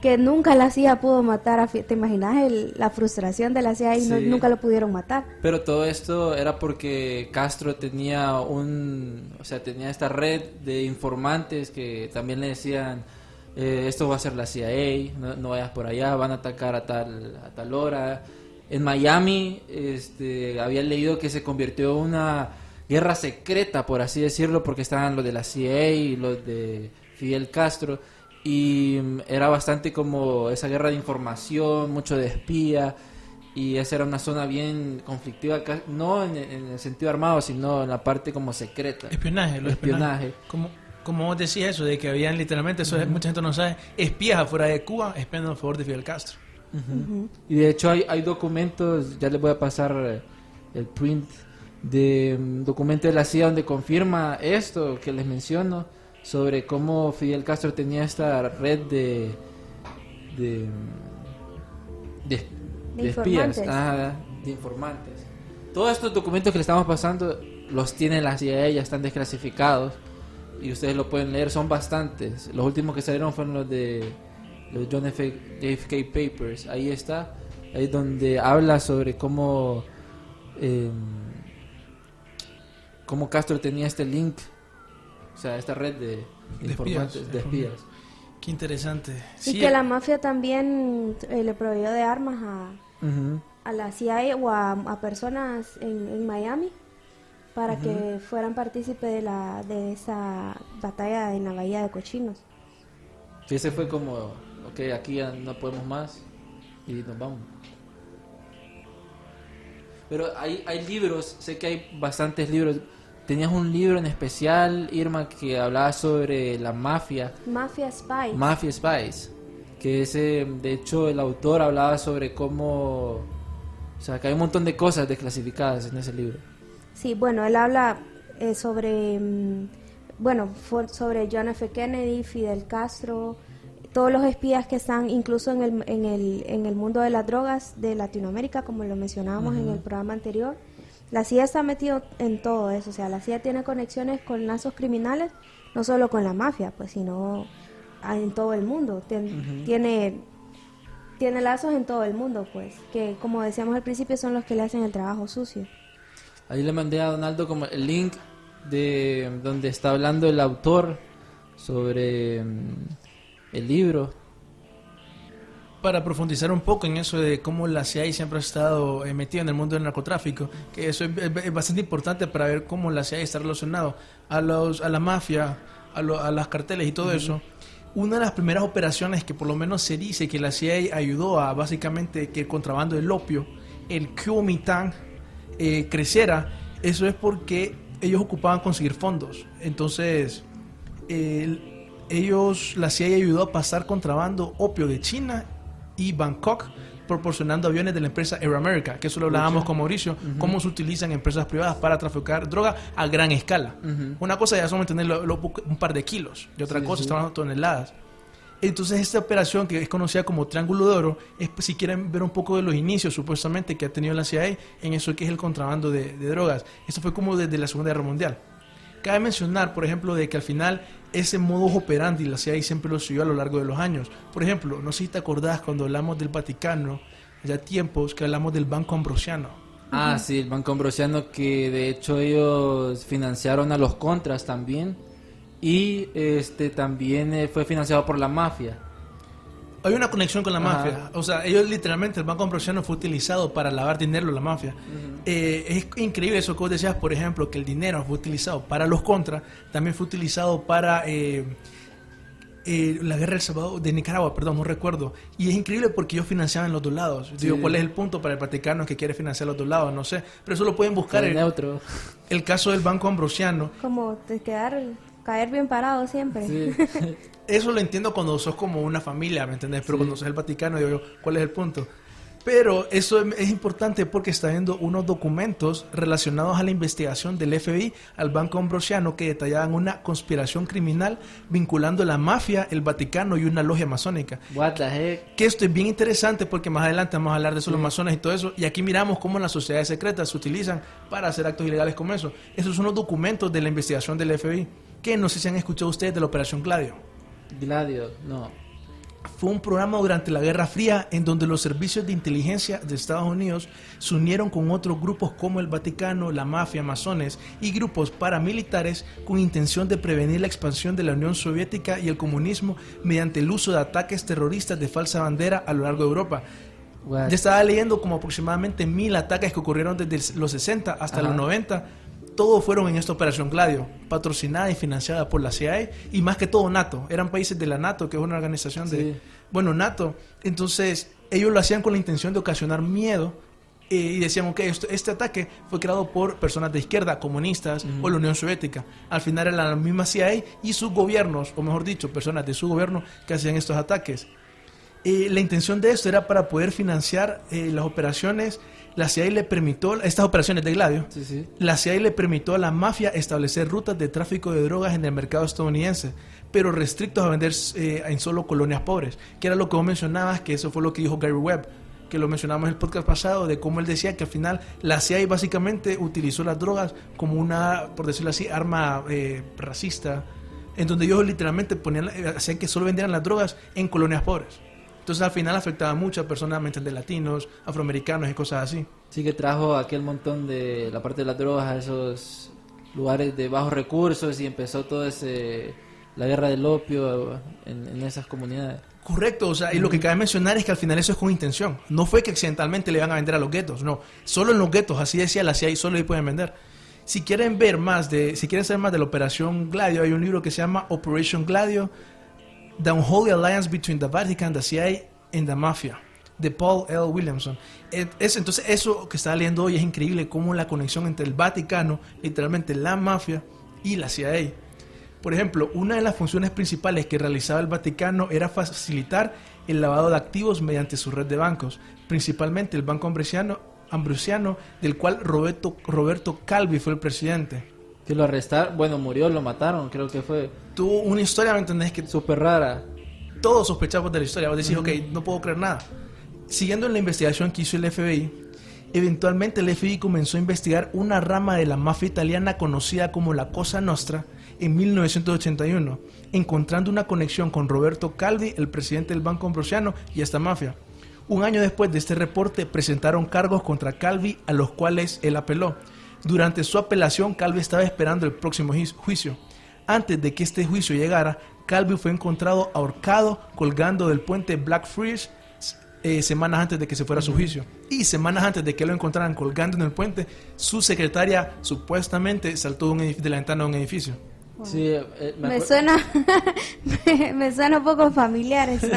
que nunca la CIA pudo matar. ¿Te imaginas la frustración de la CIA y nunca lo pudieron matar? Pero todo esto era porque Castro tenía tenía esta red de informantes que también le decían, esto va a ser la CIA, no vayas por allá, van a atacar a tal hora. En Miami había leído que se convirtió en una guerra secreta, por así decirlo, porque estaban los de la CIA y los de Fidel Castro, y era bastante como esa guerra de información, mucho de espía, y esa era una zona bien conflictiva, no en el sentido armado, sino en la parte como secreta. Espionaje. Como vos decías eso, de que habían literalmente, eso mucha gente no sabe, espías afuera de Cuba espiando a favor de Fidel Castro. Y de hecho hay documentos, ya les voy a pasar el print de documentos de la CIA donde confirma esto que les menciono, sobre cómo Fidel Castro tenía esta red de espías, de informantes. Todos estos documentos que le estamos pasando los tiene la CIA, ya están desclasificados y ustedes lo pueden leer, son bastantes. Los últimos que salieron fueron los de los JFK Papers. Ahí está, ahí donde habla sobre cómo Castro tenía este link, o sea, esta red de informantes, de espías. Qué interesante. Y que la mafia también le proveyó de armas a la CIA o a personas en Miami para que fueran partícipes de esa batalla en la Bahía de Cochinos. Sí, ese fue como, ok, aquí ya no podemos más y nos vamos. Pero hay libros, sé que hay bastantes libros. Tenías un libro en especial, Irma, que hablaba sobre la mafia. Mafia Spies. Mafia Spies. Que ese, de hecho, el autor hablaba sobre cómo... O sea, que hay un montón de cosas desclasificadas en ese libro. Sí, bueno, él habla sobre, sobre John F. Kennedy, Fidel Castro, todos los espías que están incluso en el mundo de las drogas de Latinoamérica, como lo mencionábamos en el programa anterior. La CIA está metido en todo eso, o sea, la CIA tiene conexiones con lazos criminales, no solo con la mafia, pues, sino en todo el mundo. Tiene lazos en todo el mundo, pues, que como decíamos al principio son los que le hacen el trabajo sucio. Ahí le mandé a Donaldo como el link de donde está hablando el autor sobre el libro. Para profundizar un poco en eso de cómo la CIA siempre ha estado metida en el mundo del narcotráfico, que eso es bastante importante para ver cómo la CIA está relacionado a la mafia, a las carteles y todo eso. Una de las primeras operaciones que por lo menos se dice que la CIA ayudó a básicamente que el contrabando del opio, el Kuomintang, creciera, eso es porque ellos ocupaban conseguir fondos. Entonces, la CIA ayudó a pasar contrabando opio de China y Bangkok, proporcionando aviones de la empresa Air America, que eso lo hablábamos con Mauricio, cómo se utilizan empresas privadas para traficar droga a gran escala. Una cosa ya son tener un par de kilos, y otra cosa están hablando de toneladas. Entonces esta operación, que es conocida como Triángulo de Oro, es, si quieren ver un poco de los inicios supuestamente que ha tenido la CIA en eso que es el contrabando de drogas. Esto fue como desde la Segunda Guerra Mundial. Cabe mencionar, por ejemplo, de que al final ese modus operandi la CIA siempre lo siguió a lo largo de los años. Por ejemplo, no sé si te acordás cuando hablamos del Vaticano, ya tiempos que hablamos del Banco Ambrosiano. Ah, sí, el Banco Ambrosiano, que de hecho ellos financiaron a los Contras también, y también fue financiado por la mafia. Hay una conexión con la mafia. O sea, ellos literalmente, el Banco Ambrosiano fue utilizado para lavar dinero de la mafia. Es increíble eso que vos decías, por ejemplo, que el dinero fue utilizado para los Contras, también fue utilizado para la guerra de Nicaragua, perdón, no recuerdo. Y es increíble porque ellos financiaban los dos lados. Digo, ¿cuál es el punto para el Vaticano que quiere financiar los dos lados? No sé, pero eso lo pueden buscar. Neutro. El caso del Banco Ambrosiano. Como caer bien parado siempre. Sí. Eso lo entiendo cuando sos como una familia, ¿me entendés? Pero cuando sos el Vaticano, digo yo, ¿cuál es el punto? Pero eso es importante porque está viendo unos documentos relacionados a la investigación del FBI al Banco Ambrosiano que detallaban una conspiración criminal vinculando la mafia, el Vaticano y una logia masónica. What the heck? Que esto es bien interesante porque más adelante vamos a hablar de eso, los masones y todo eso. Y aquí miramos cómo las sociedades secretas se utilizan para hacer actos ilegales como eso. Esos son los documentos de la investigación del FBI. Que no sé si han escuchado ustedes de la Operación Gladio. Gladio, no. Fue un programa durante la Guerra Fría en donde los servicios de inteligencia de Estados Unidos se unieron con otros grupos como el Vaticano, la mafia, masones y grupos paramilitares con intención de prevenir la expansión de la Unión Soviética y el comunismo mediante el uso de ataques terroristas de falsa bandera a lo largo de Europa. What? Ya estaba leyendo como aproximadamente 1000 ataques que ocurrieron desde los 60 hasta los 90. Todos fueron en esta Operación Gladio, patrocinada y financiada por la CIA y más que todo NATO. Eran países de la NATO, que es una organización de... Bueno, NATO. Entonces, ellos lo hacían con la intención de ocasionar miedo y decían, ok, este ataque fue creado por personas de izquierda, comunistas o la Unión Soviética. Al final era la misma CIA y sus gobiernos, o mejor dicho, personas de su gobierno que hacían estos ataques. La intención de esto era para poder financiar las operaciones. La CIA le permitió, estas operaciones de Gladio, la CIA le permitió a la mafia establecer rutas de tráfico de drogas en el mercado estadounidense, pero restrictos a vender en solo colonias pobres, que era lo que vos mencionabas, que eso fue lo que dijo Gary Webb, que lo mencionamos en el podcast pasado, de cómo él decía que al final la CIA básicamente utilizó las drogas como una, por decirlo así, arma racista, en donde ellos literalmente hacían que solo vendieran las drogas en colonias pobres. Entonces al final afectaba a muchas personas, de latinos, afroamericanos y cosas así. Sí, que trajo aquel montón de la parte de las drogas a esos lugares de bajos recursos y empezó todo la guerra del opio en esas comunidades. Correcto, o sea, y lo que cabe mencionar es que al final eso es con intención. No fue que accidentalmente le iban a vender a los guetos, no. Solo en los guetos, así decía la CIA, solo ahí pueden vender. Si quieren saber más de la Operación Gladio, hay un libro que se llama Operation Gladio, The Unholy Alliance Between the Vatican, the CIA and the Mafia, de Paul L. Williamson. Entonces eso que estaba leyendo hoy es increíble, cómo la conexión entre el Vaticano, literalmente la mafia y la CIA. Por ejemplo, una de las funciones principales que realizaba el Vaticano era facilitar el lavado de activos mediante su red de bancos, principalmente el Banco Ambrosiano, del cual Roberto Calvi fue el presidente. Que lo arrestaron, bueno, murió, lo mataron, creo que fue. Tuvo una historia, ¿me entendés? Que súper rara. Todos sospechamos de la historia. Vos decís, ok, no puedo creer nada. Siguiendo en la investigación que hizo el FBI, eventualmente el FBI comenzó a investigar una rama de la mafia italiana conocida como la Cosa Nostra en 1981, encontrando una conexión con Roberto Calvi, el presidente del Banco Ambrosiano, y esta mafia. Un año después de este reporte, presentaron cargos contra Calvi, a los cuales él apeló. Durante su apelación, Calvi estaba esperando el próximo juicio. Antes de que este juicio llegara, Calvi fue encontrado ahorcado colgando del puente Blackfriars semanas antes de que se fuera a su juicio. Y semanas antes de que lo encontraran colgando en el puente, su secretaria supuestamente saltó de la ventana de un edificio. Wow. Sí, me suena me suena un poco familiar eso.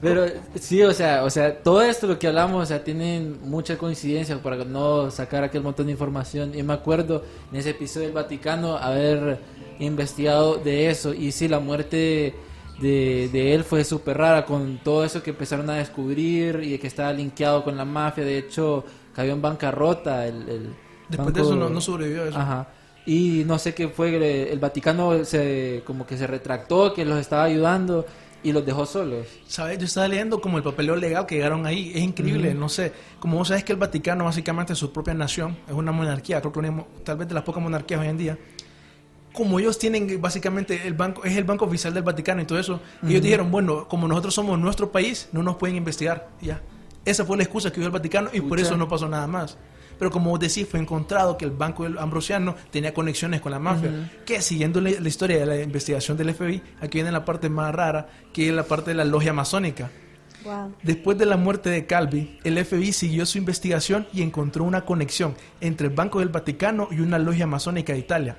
Pero sí, o sea, todo esto lo que hablamos, o sea, tienen mucha coincidencia para no sacar aquel montón de información. Y me acuerdo en ese episodio del Vaticano haber investigado de eso. Y sí, la muerte de él fue súper rara, con todo eso que empezaron a descubrir y que estaba linkeado con la mafia. De hecho, cayó en bancarrota después de eso no sobrevivió a eso. Ajá. Y no sé qué fue, el Vaticano como que se retractó, que los estaba ayudando y los dejó solos. ¿Sabes? Yo estaba leyendo como el papeleo legal que llegaron ahí. Es increíble, no sé. Como vos sabés que el Vaticano básicamente es su propia nación, es una monarquía, creo que tal vez de las pocas monarquías hoy en día. Como ellos tienen básicamente el banco, es el banco oficial del Vaticano y todo eso, ellos dijeron, bueno, como nosotros somos nuestro país, no nos pueden investigar. Ya. Esa fue la excusa que dio el Vaticano y por eso no pasó nada más. Pero como vos decís, fue encontrado que el Banco Ambrosiano tenía conexiones con la mafia. Que siguiendo la historia de la investigación del FBI, aquí viene la parte más rara, que es la parte de la logia masónica. Wow. Después de la muerte de Calvi, el FBI siguió su investigación y encontró una conexión entre el Banco del Vaticano y una logia masónica de Italia.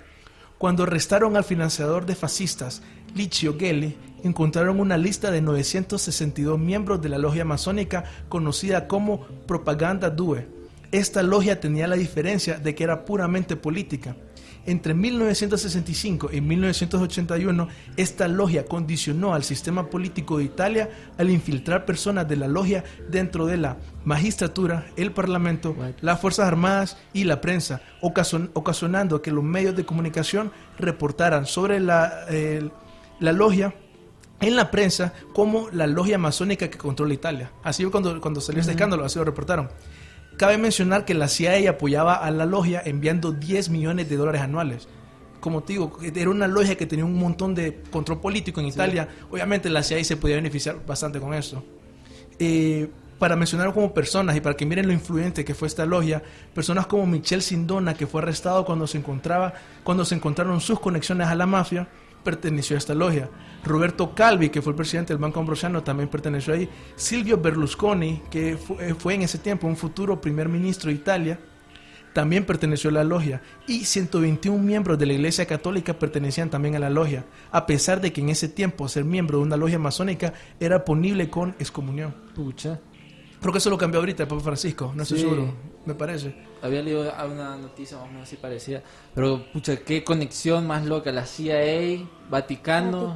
Cuando arrestaron al financiador de fascistas, Licio Gelli, encontraron una lista de 962 miembros de la logia masónica conocida como Propaganda Due. Esta logia tenía la diferencia de que era puramente política. Entre 1965 y 1981, esta logia condicionó al sistema político de Italia al infiltrar personas de la logia dentro de la magistratura, el parlamento, las fuerzas armadas y la prensa, ocasionando que los medios de comunicación reportaran sobre la logia en la prensa como la logia masónica que controla Italia. Así cuando salió este escándalo, así lo reportaron. Cabe mencionar que la CIA apoyaba a la logia enviando $10 millones anuales. Como te digo, era una logia que tenía un montón de control político en Italia. Obviamente la CIA se podía beneficiar bastante con eso. Para mencionar como personas y para que miren lo influyente que fue esta logia, personas como Michel Sindona, que fue arrestado cuando se encontraron sus conexiones a la mafia, perteneció a esta logia. Roberto Calvi, que fue el presidente del Banco Ambrosiano, también perteneció ahí. Silvio Berlusconi, que fue en ese tiempo un futuro primer ministro de Italia, también perteneció a la logia. Y 121 miembros de la Iglesia Católica pertenecían también a la logia, a pesar de que en ese tiempo ser miembro de una logia masónica era punible con excomunión. Pucha. Creo que eso lo cambió ahorita el Papa Francisco, no estoy seguro, me parece. Había leído una noticia más o menos así parecía, pero pucha, qué conexión más loca, la CIA, Vaticano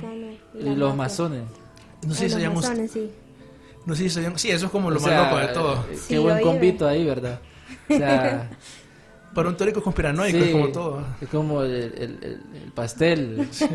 y los masones. No sé si sabíamos. Sí. No sé si sabíamos. Sí, eso es como lo más loco de todo. Qué Sí, buen oye. convito ahí, ¿verdad? O sea, Para un teórico conspiranoico sí, es como todo. es como el pastel. Sí.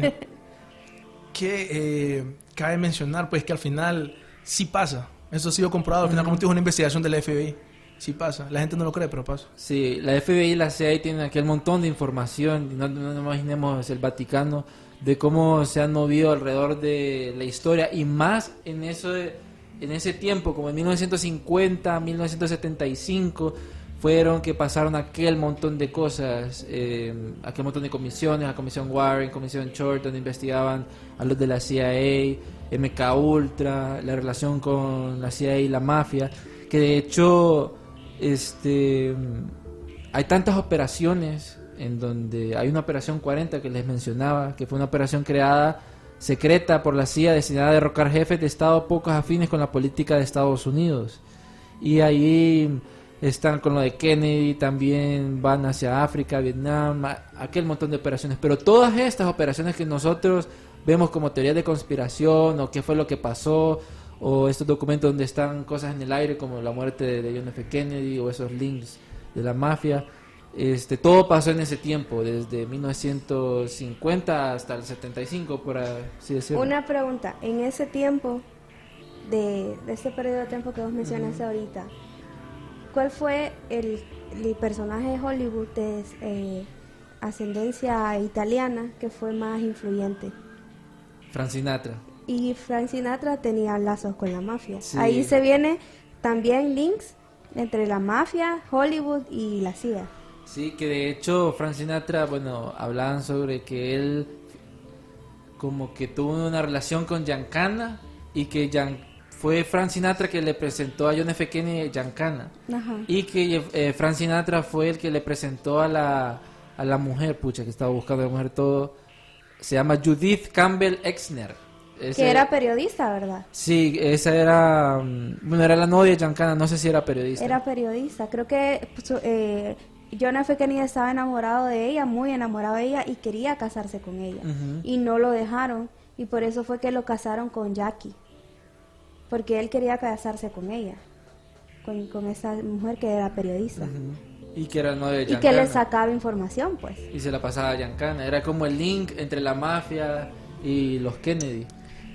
Que cabe mencionar pues que al final sí pasa. Eso ha sido comprobado. Al final, como te digo, una investigación de la FBI. Sí pasa. La gente no lo cree, pero pasa. Sí, la FBI y la CIA tienen aquel montón de información. Y no imaginemos el Vaticano, de cómo se han movido alrededor de la historia. Y más en ese tiempo, como en 1950, 1975, fueron que pasaron aquel montón de cosas. Aquel montón de comisiones, la comisión Warren, comisión Short, donde investigaban a los de la CIA, MK Ultra, la relación con la CIA y la mafia, que de hecho hay tantas operaciones en donde hay una operación 40 que les mencionaba, que fue una operación creada secreta por la CIA destinada a derrocar jefes de Estado pocos afines con la política de Estados Unidos. Y ahí están con lo de Kennedy, también van hacia África, Vietnam, aquel montón de operaciones. Pero todas estas operaciones que nosotros vemos como teorías de conspiración, o qué fue lo que pasó, o estos documentos donde están cosas en el aire como la muerte de John F. Kennedy, o esos links de la mafia, todo pasó en ese tiempo, desde 1950 hasta el 75, por así decirlo. Una pregunta, en ese tiempo, de este periodo de tiempo que vos mencionaste ahorita, ¿cuál fue el personaje de Hollywood de ascendencia italiana que fue más influyente? Frank Sinatra. Y Frank Sinatra tenía lazos con la mafia. Sí. Ahí se viene también links entre la mafia, Hollywood y la CIA. Sí, que de hecho Frank Sinatra, bueno, hablaban sobre que él como que tuvo una relación con Giancana, y que fue Frank Sinatra que le presentó a John F. Kennedy a Giancana. Ajá. Y que Frank Sinatra fue el que le presentó a la mujer, pucha, que estaba buscando a la mujer todo. Se llama Judith Campbell Exner. Que era periodista, ¿verdad? Sí, esa era, bueno, era la novia de Giancana, no sé si era periodista. Era periodista. Creo que John F. Kennedy estaba enamorado de ella, muy enamorado de ella, y quería casarse con ella. Ujú. Y no lo dejaron, y por eso fue que lo casaron con Jackie. Porque él quería casarse con ella, con esa mujer que era periodista. Ujú. Y que era el novio de Y Giancana. que le sacaba información, pues. Y se la pasaba a Giancana. Era como el link entre la mafia y los Kennedy.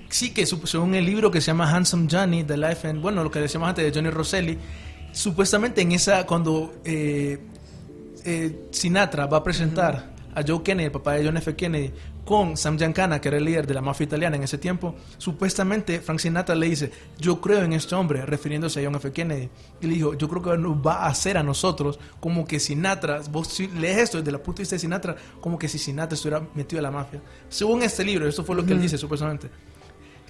Sí, que según el libro que se llama Handsome Johnny, The Life and, bueno, lo que decíamos antes de Johnny Rosselli, supuestamente en esa, cuando Sinatra va a presentar a Joe Kennedy, el papá de John F. Kennedy, con Sam Giancana, que era el líder de la mafia italiana en ese tiempo, supuestamente Frank Sinatra le dice: yo creo en este hombre, refiriéndose a John F. Kennedy, y le dijo: yo creo que nos va a hacer a nosotros como que Sinatra, vos si lees esto desde el punto de vista de Sinatra, como que si Sinatra estuviera metido en la mafia. Según este libro, esto fue lo que él dice supuestamente.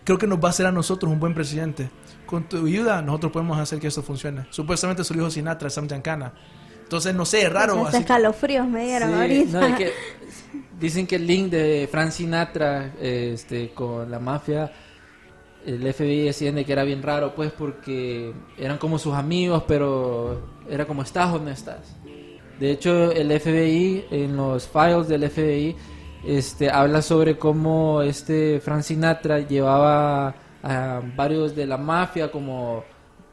Creo que nos va a hacer a nosotros un buen presidente. Con tu ayuda, nosotros podemos hacer que esto funcione. Supuestamente su hijo Sinatra, Sam Giancana. Entonces, no sé, es raro. Hasta escalofríos me dieron Sí, ahorita. no, es que dicen que el link de Frank Sinatra con la mafia, el FBI decían que era bien raro, pues, porque eran como sus amigos, pero era como estás o no estás. De hecho, el FBI, en los files del FBI, habla sobre cómo Frank Sinatra llevaba a varios de la mafia como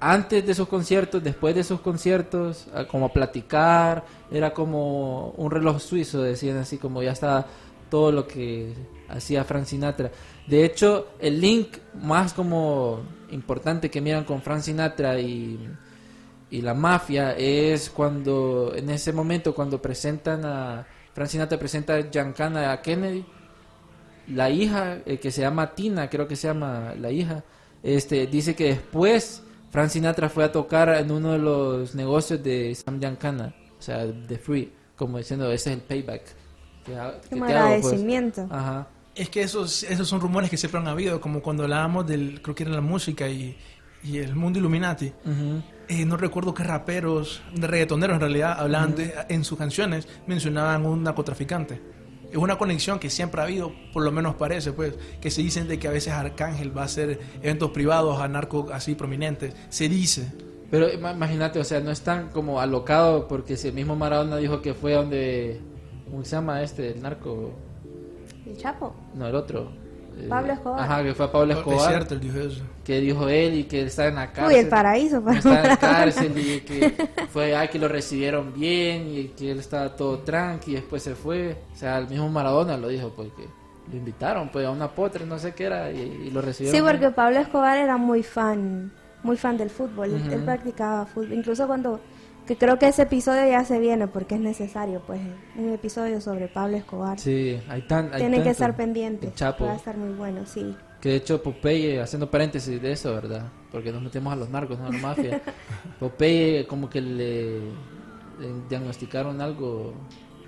antes de sus conciertos, después de sus conciertos, como a platicar. Era como un reloj suizo, decían, así como ya está todo lo que hacía Frank Sinatra. De hecho, el link más como importante que miran con Frank Sinatra y la mafia es cuando, en ese momento, cuando presentan a Frank Sinatra presenta a Giancana a Kennedy, la hija, que se llama Tina, creo que se llama la hija, dice que después Frank Sinatra fue a tocar en uno de los negocios de Sam Giancana, o sea, de Free, como diciendo, ese es el payback. Como te hago, pues. agradecimiento. Ajá. Es que esos son rumores que siempre han habido, como cuando hablábamos del, creo que era la música y el mundo Illuminati. Ujú. No recuerdo qué raperos, de reggaetoneros en realidad, hablaban en sus canciones, mencionaban un narcotraficante. Es una conexión que siempre ha habido, por lo menos parece, pues, que se dicen de que a veces Arcángel va a hacer eventos privados a narcos así prominentes. Se dice. Pero imagínate, o sea, no es tan como alocado, porque si el mismo Maradona dijo que fue donde, ¿cómo se llama el narco? ¿El Chapo? No, el otro. Pablo Escobar. Ajá, que fue a Pablo Escobar. Es cierto, él dijo eso. Que dijo él y que él estaba en la cárcel. Uy, el paraíso. Que estaba en la cárcel y que fue que lo recibieron bien y que él estaba todo tranqui y después se fue. O sea, el mismo Maradona lo dijo, pues que lo invitaron pues a una potre, no sé qué era, y lo recibieron. Sí, porque bien. Pablo Escobar era muy fan del fútbol. Ujú. Él practicaba fútbol. Incluso que creo que ese episodio ya se viene porque es necesario, pues, un episodio sobre Pablo Escobar. Sí, hay Tienen que tanto. estar pendientes. El Chapo. Va a estar muy bueno, sí. Que de hecho Popeye, haciendo paréntesis de eso, ¿verdad? Porque nos metemos a los narcos, no a la mafia. Popeye como que le diagnosticaron algo,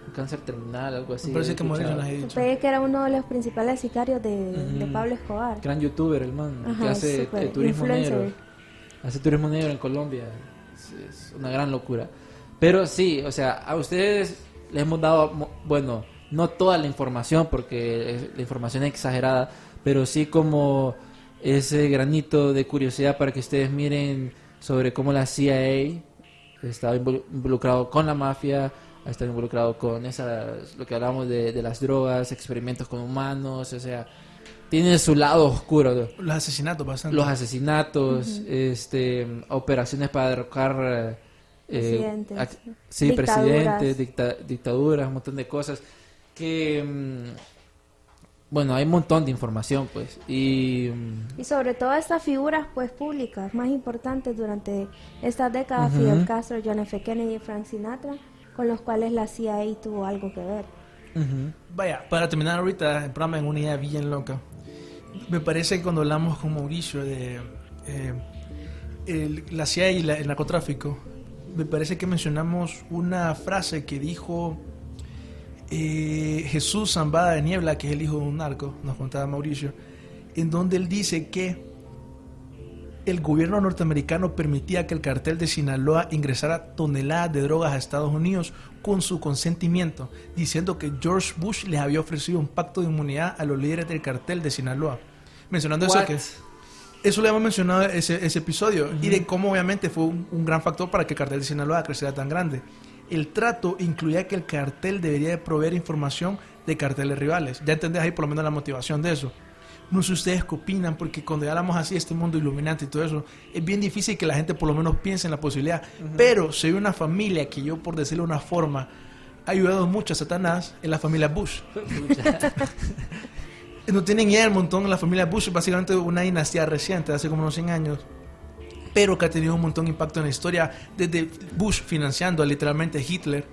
un cáncer terminal, algo así. Me parece que Escuchaba. Moreno las he dicho. Popeye, que era uno de los principales sicarios de Ujú. Pablo Escobar. Gran youtuber el man, que Ajá, hace súper turismo influencer. negro. Hace turismo negro en Colombia. Es una gran locura. Pero sí, o sea, a ustedes les hemos dado, bueno, no toda la información porque la información es exagerada, pero sí como ese granito de curiosidad para que ustedes miren sobre cómo la CIA estaba involucrado con la mafia, ha estado involucrado con lo que hablamos de las drogas, experimentos con humanos, o sea, tiene su lado oscuro, ¿no? Los asesinatos bastante. Los asesinatos, operaciones para derrocar Presidentes. sí, Dictaduras. presidentes, dictaduras, un montón de cosas que bueno, hay un montón de información, pues, y sobre todo estas figuras pues públicas más importantes durante estas décadas, Fidel Castro, John F. Kennedy y Frank Sinatra, con los cuales la CIA tuvo algo que ver. Vaya, para terminar ahorita el programa en una idea bien loca. Me parece que cuando hablamos con Mauricio de la CIA y el narcotráfico, me parece que mencionamos una frase que dijo Jesús Zambada de Niebla, que es el hijo de un narco, nos contaba Mauricio, en donde él dice que el gobierno norteamericano permitía que el cartel de Sinaloa ingresara toneladas de drogas a Estados Unidos con su consentimiento, diciendo que George Bush les había ofrecido un pacto de inmunidad a los líderes del cartel de Sinaloa. Mencionando eso, que eso le hemos mencionado ese episodio, y de cómo obviamente fue un gran factor para que el cartel de Sinaloa creciera tan grande. El trato incluía que el cartel debería de proveer información de carteles rivales. Ya entendés ahí por lo menos la motivación de eso. No sé ustedes qué opinan, porque cuando ya hablamos así de este mundo iluminante y todo eso, es bien difícil que la gente por lo menos piense en la posibilidad. Pero si hay una familia que yo, por decirlo de una forma, ha ayudado mucho a Satanás, es la familia Bush. No tienen idea el montón, la familia Bush es básicamente una dinastía reciente, hace como unos 100 años, pero que ha tenido un montón de impacto en la historia, desde Bush financiando a literalmente Hitler,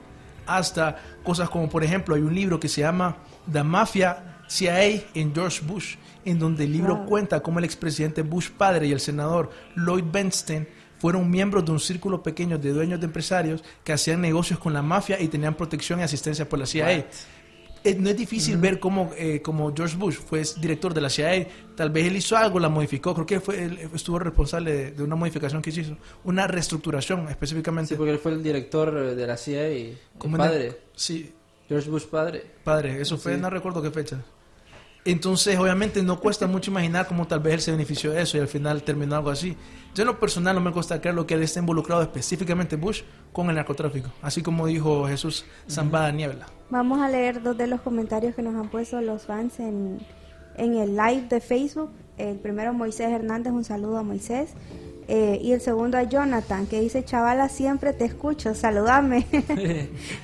hasta cosas como, por ejemplo, hay un libro que se llama The Mafia CIA en George Bush, en donde el libro cuenta cómo el expresidente Bush padre y el senador Lloyd Bernstein fueron miembros de un círculo pequeño de dueños de empresarios que hacían negocios con la mafia y tenían protección y asistencia por la CIA. No es difícil ver cómo George Bush fue director de la CIA, tal vez él hizo algo, la modificó, creo que él estuvo responsable de una modificación que se hizo, una reestructuración específicamente. Sí, porque él fue el director de la CIA, el padre. Sí. George Bush padre. Padre, eso fue, no recuerdo qué fecha. Entonces, obviamente, no cuesta mucho imaginar cómo tal vez él se benefició de eso y al final terminó algo así. Yo en lo personal no me cuesta creer lo que él está involucrado específicamente Bush con el narcotráfico, así como dijo Jesús Zambada Niebla. Vamos a leer 2 de los comentarios que nos han puesto los fans en el live de Facebook. El primero, Moisés Hernández, un saludo a Moisés. Y el segundo a Jonathan, que dice: chavala, siempre te escucho, saludame.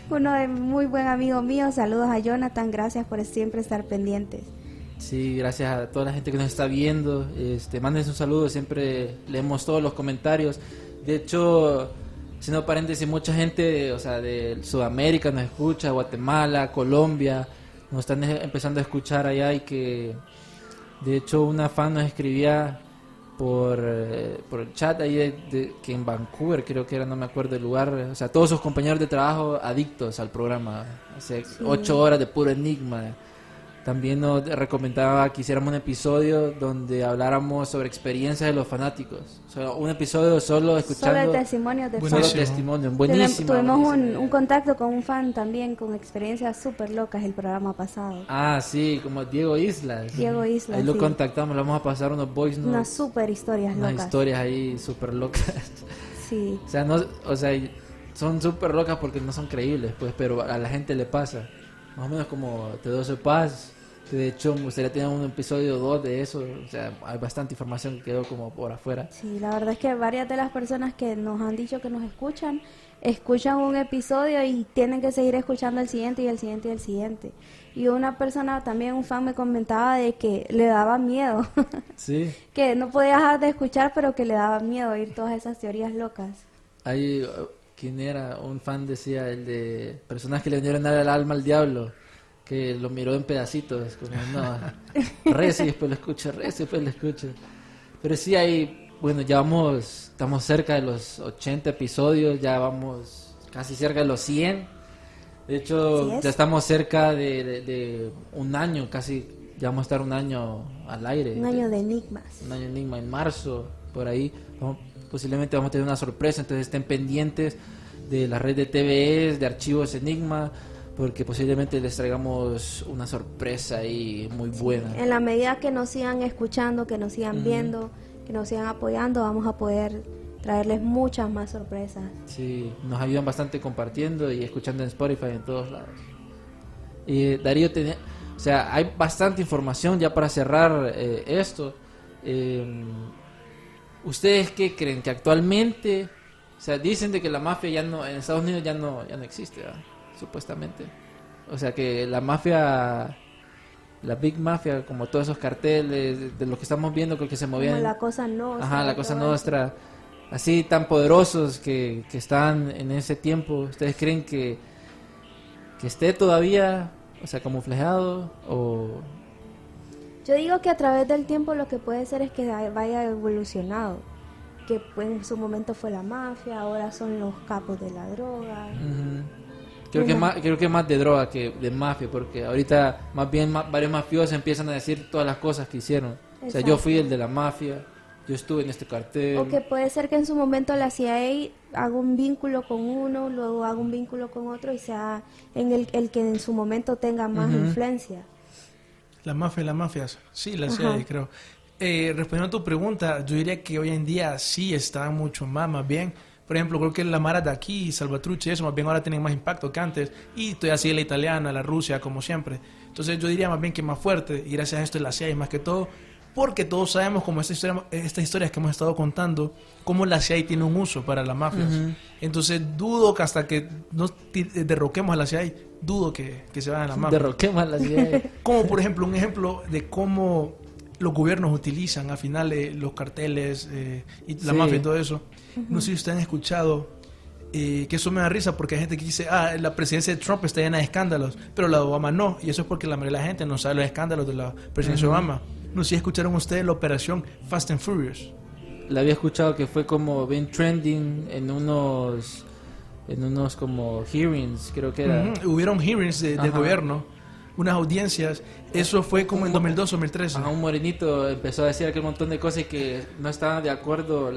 Uno de muy buen amigo mío, saludos a Jonathan, gracias por siempre estar pendientes. Sí, gracias a toda la gente que nos está viendo. Mándense un saludo, siempre leemos todos los comentarios. De hecho, siendo paréntesis, mucha gente, o sea, de Sudamérica nos escucha, Guatemala, Colombia, nos están empezando a escuchar allá, y que de hecho una fan nos escribía por el chat ahí que en Vancouver, creo que era, no me acuerdo el lugar, o sea, todos sus compañeros de trabajo adictos al programa, o sea, 8 horas de puro enigma. También nos recomendaba que hiciéramos un episodio donde habláramos sobre experiencias de los fanáticos. O sea, un episodio solo escuchando... Solo testimonios de Solo fans. testimonios, buenísimo. Tuvimos un contacto con un fan también con experiencias súper locas el programa pasado. Ah, sí, como Diego Islas. Diego Islas, ahí lo sí. contactamos, le vamos a pasar unos voice notes. Unas súper historias unas locas. historias ahí súper locas. Sí. O sea, son súper locas porque no son creíbles, pues, pero a la gente le pasa. Más o menos como Te Doce Paz. Que de hecho me gustaría tener un episodio 2 de eso. O sea, hay bastante información que quedó como por afuera. Sí, la verdad es que varias de las personas que nos han dicho que nos escuchan un episodio y tienen que seguir escuchando el siguiente y el siguiente y el siguiente. Y una persona, también un fan, me comentaba de que le daba miedo. Sí. Que no podía dejar de escuchar, pero que le daba miedo oír todas esas teorías locas. Hay, ¿quién era? Un fan decía, el de personas que le vinieron a dar el alma al diablo, que lo miró en pedacitos, como no, reza y después lo escucha, reza y después lo escucha. Pero sí hay, bueno, estamos cerca de los 80 episodios, ya vamos casi cerca de los 100. De hecho, ya estamos cerca de un año, casi, ya vamos a estar un año al aire. Un año de enigmas. Un año de enigma, en marzo, por ahí. Posiblemente vamos a tener una sorpresa, entonces estén pendientes de la red de TVEs, de Archivos Enigma, porque posiblemente les traigamos una sorpresa ahí muy buena. En la medida que nos sigan escuchando, que nos sigan viendo, que nos sigan apoyando, vamos a poder traerles muchas más sorpresas. Sí, nos ayudan bastante compartiendo y escuchando en Spotify en todos lados. Y Darío tenía, o sea, hay bastante información ya para cerrar esto. ¿Ustedes qué creen? Que actualmente, o sea, dicen de que la mafia ya no, en Estados Unidos ya no existe, ¿verdad? Supuestamente. O sea, que la mafia, la Big Mafia, como todos esos carteles, de lo que estamos viendo, que se movían. Como la Cosa Nostra. Ajá, la Cosa todo Nostra. Así tan poderosos que están en ese tiempo. ¿Ustedes creen que esté todavía, o sea, camuflajeado o...? Yo digo que a través del tiempo lo que puede ser es que vaya evolucionado, que pues, en su momento fue la mafia, ahora son los capos de la droga. Creo que más de droga que de mafia, porque ahorita más bien varios mafiosos empiezan a decir todas las cosas que hicieron. O sea, yo fui el de la mafia, yo estuve en este cartel. O que puede ser que en su momento la CIA haga un vínculo con uno, luego haga un vínculo con otro y sea en el que en su momento tenga más influencia. La mafia y las mafias. Sí, la CIA, creo. Respondiendo a tu pregunta, yo diría que hoy en día sí está mucho más bien. Por ejemplo, creo que la Mara de aquí, Salvatrucha y eso, más bien ahora tienen más impacto que antes. Y todavía sigue la italiana, la Rusia, como siempre. Entonces yo diría más bien que más fuerte. Y gracias a esto la CIA más que todo. Porque todos sabemos, como estas historias que hemos estado contando, cómo la CIA tiene un uso para las mafias. Entonces dudo que hasta que no derroquemos a la CIA, dudo que se vayan a la mafia. Derroquemos a la CIA. Como por ejemplo, un ejemplo de cómo los gobiernos utilizan al final los carteles y la mafia y todo eso. No sé si ustedes han escuchado que eso me da risa porque hay gente que dice, la presidencia de Trump está llena de escándalos, pero la de Obama no. Y eso es porque la mayoría de la gente no sabe los escándalos de la presidencia de Obama. No sé si escucharon ustedes la operación Fast and Furious. La había escuchado que fue como bien trending en unos como hearings, creo que era. Hubieron hearings del gobierno, unas audiencias. Eso fue como en 2002, 2013. Un morenito empezó a decir aquel montón de cosas que no estaban de acuerdo,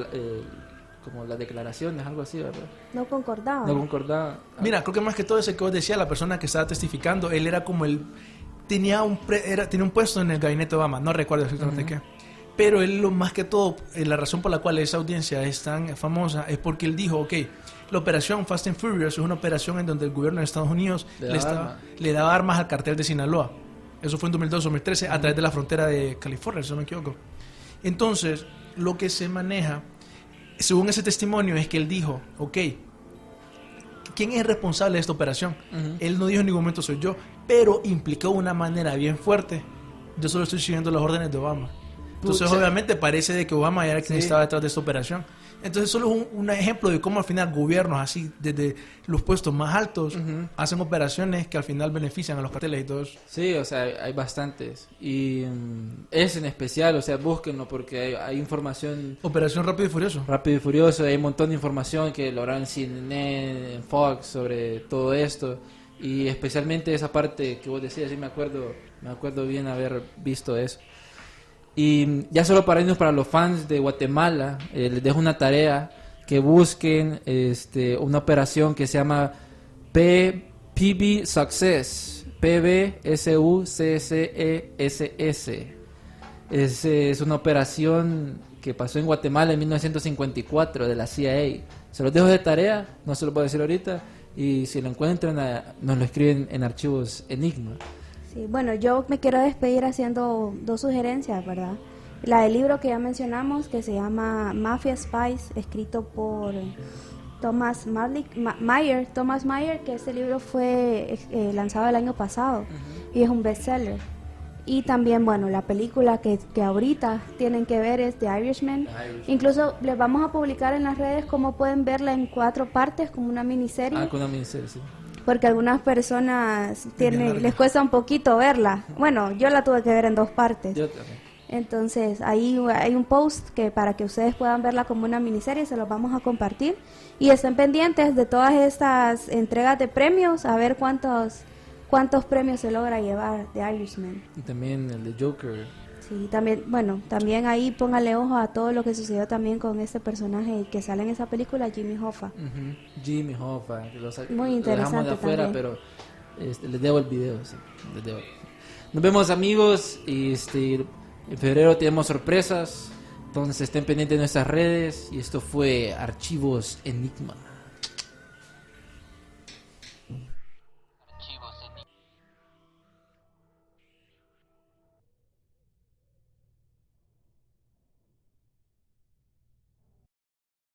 como las declaraciones, algo así, ¿verdad? No concordaba. Mira, creo que más que todo ese que vos decías, la persona que estaba testificando, él era como tenía un puesto en el gabinete de Obama, no recuerdo exactamente qué. Pero él, lo más que todo, la razón por la cual esa audiencia es tan famosa es porque él dijo, la operación Fast and Furious es una operación en donde el gobierno de Estados Unidos le daba armas al cartel de Sinaloa. Eso fue en 2002-2013 a través de la frontera de California, si no me equivoco. Entonces, lo que se maneja, según ese testimonio, es que él dijo, ¿quién es el responsable de esta operación? Él no dijo en ningún momento soy yo, pero implicó de una manera bien fuerte. Yo solo estoy siguiendo las órdenes de Obama. Entonces, obviamente, parece de que Obama era quien estaba detrás de esta operación. Entonces, solo es un ejemplo de cómo al final gobiernos así, desde los puestos más altos, hacen operaciones que al final benefician a los carteles y todo eso. Sí, o sea, hay bastantes. Y es en especial, o sea, búsquenlo porque hay información. Operación Rápido y Furioso. Rápido y Furioso, hay un montón de información que lograron en CNN, en Fox, sobre todo esto. Y especialmente esa parte que vos decías, sí me acuerdo bien haber visto eso. Y ya solo para irnos para los fans de Guatemala, les dejo una tarea, que busquen una operación que se llama PB Success, PBSUCCESS. Es una operación que pasó en Guatemala en 1954 de la CIA. Se los dejo de tarea, no se lo puedo decir ahorita, y si lo encuentran nos lo escriben en Archivos Enigma. Sí, bueno, yo me quiero despedir haciendo dos sugerencias, ¿verdad? La del libro que ya mencionamos, que se llama Mafia Spies, escrito por Thomas Mayer, que este libro fue lanzado el año pasado y es un bestseller. Y también, bueno, la película que ahorita tienen que ver es The Irishman. Incluso les vamos a publicar en las redes cómo pueden verla en 4 partes, como una miniserie. Con una miniserie, sí. Porque algunas personas les cuesta un poquito verla. Bueno, yo la tuve que ver en 2 partes. Yo también. Entonces, ahí hay un post que para que ustedes puedan verla como una miniserie, se los vamos a compartir. Y estén pendientes de todas estas entregas de premios, a ver cuántos premios se logra llevar de Irishman. Y también el de Joker. Sí, también, bueno, también ahí póngale ojo a todo lo que sucedió también con este personaje que sale en esa película, Jimmy Hoffa. Ujú. Jimmy Hoffa, que lo Muy lo dejamos interesante de afuera, también. pero les debo el video, sí, les debo. Nos vemos, amigos, y en febrero tenemos sorpresas, entonces estén pendientes de nuestras redes, y esto fue Archivos Enigma.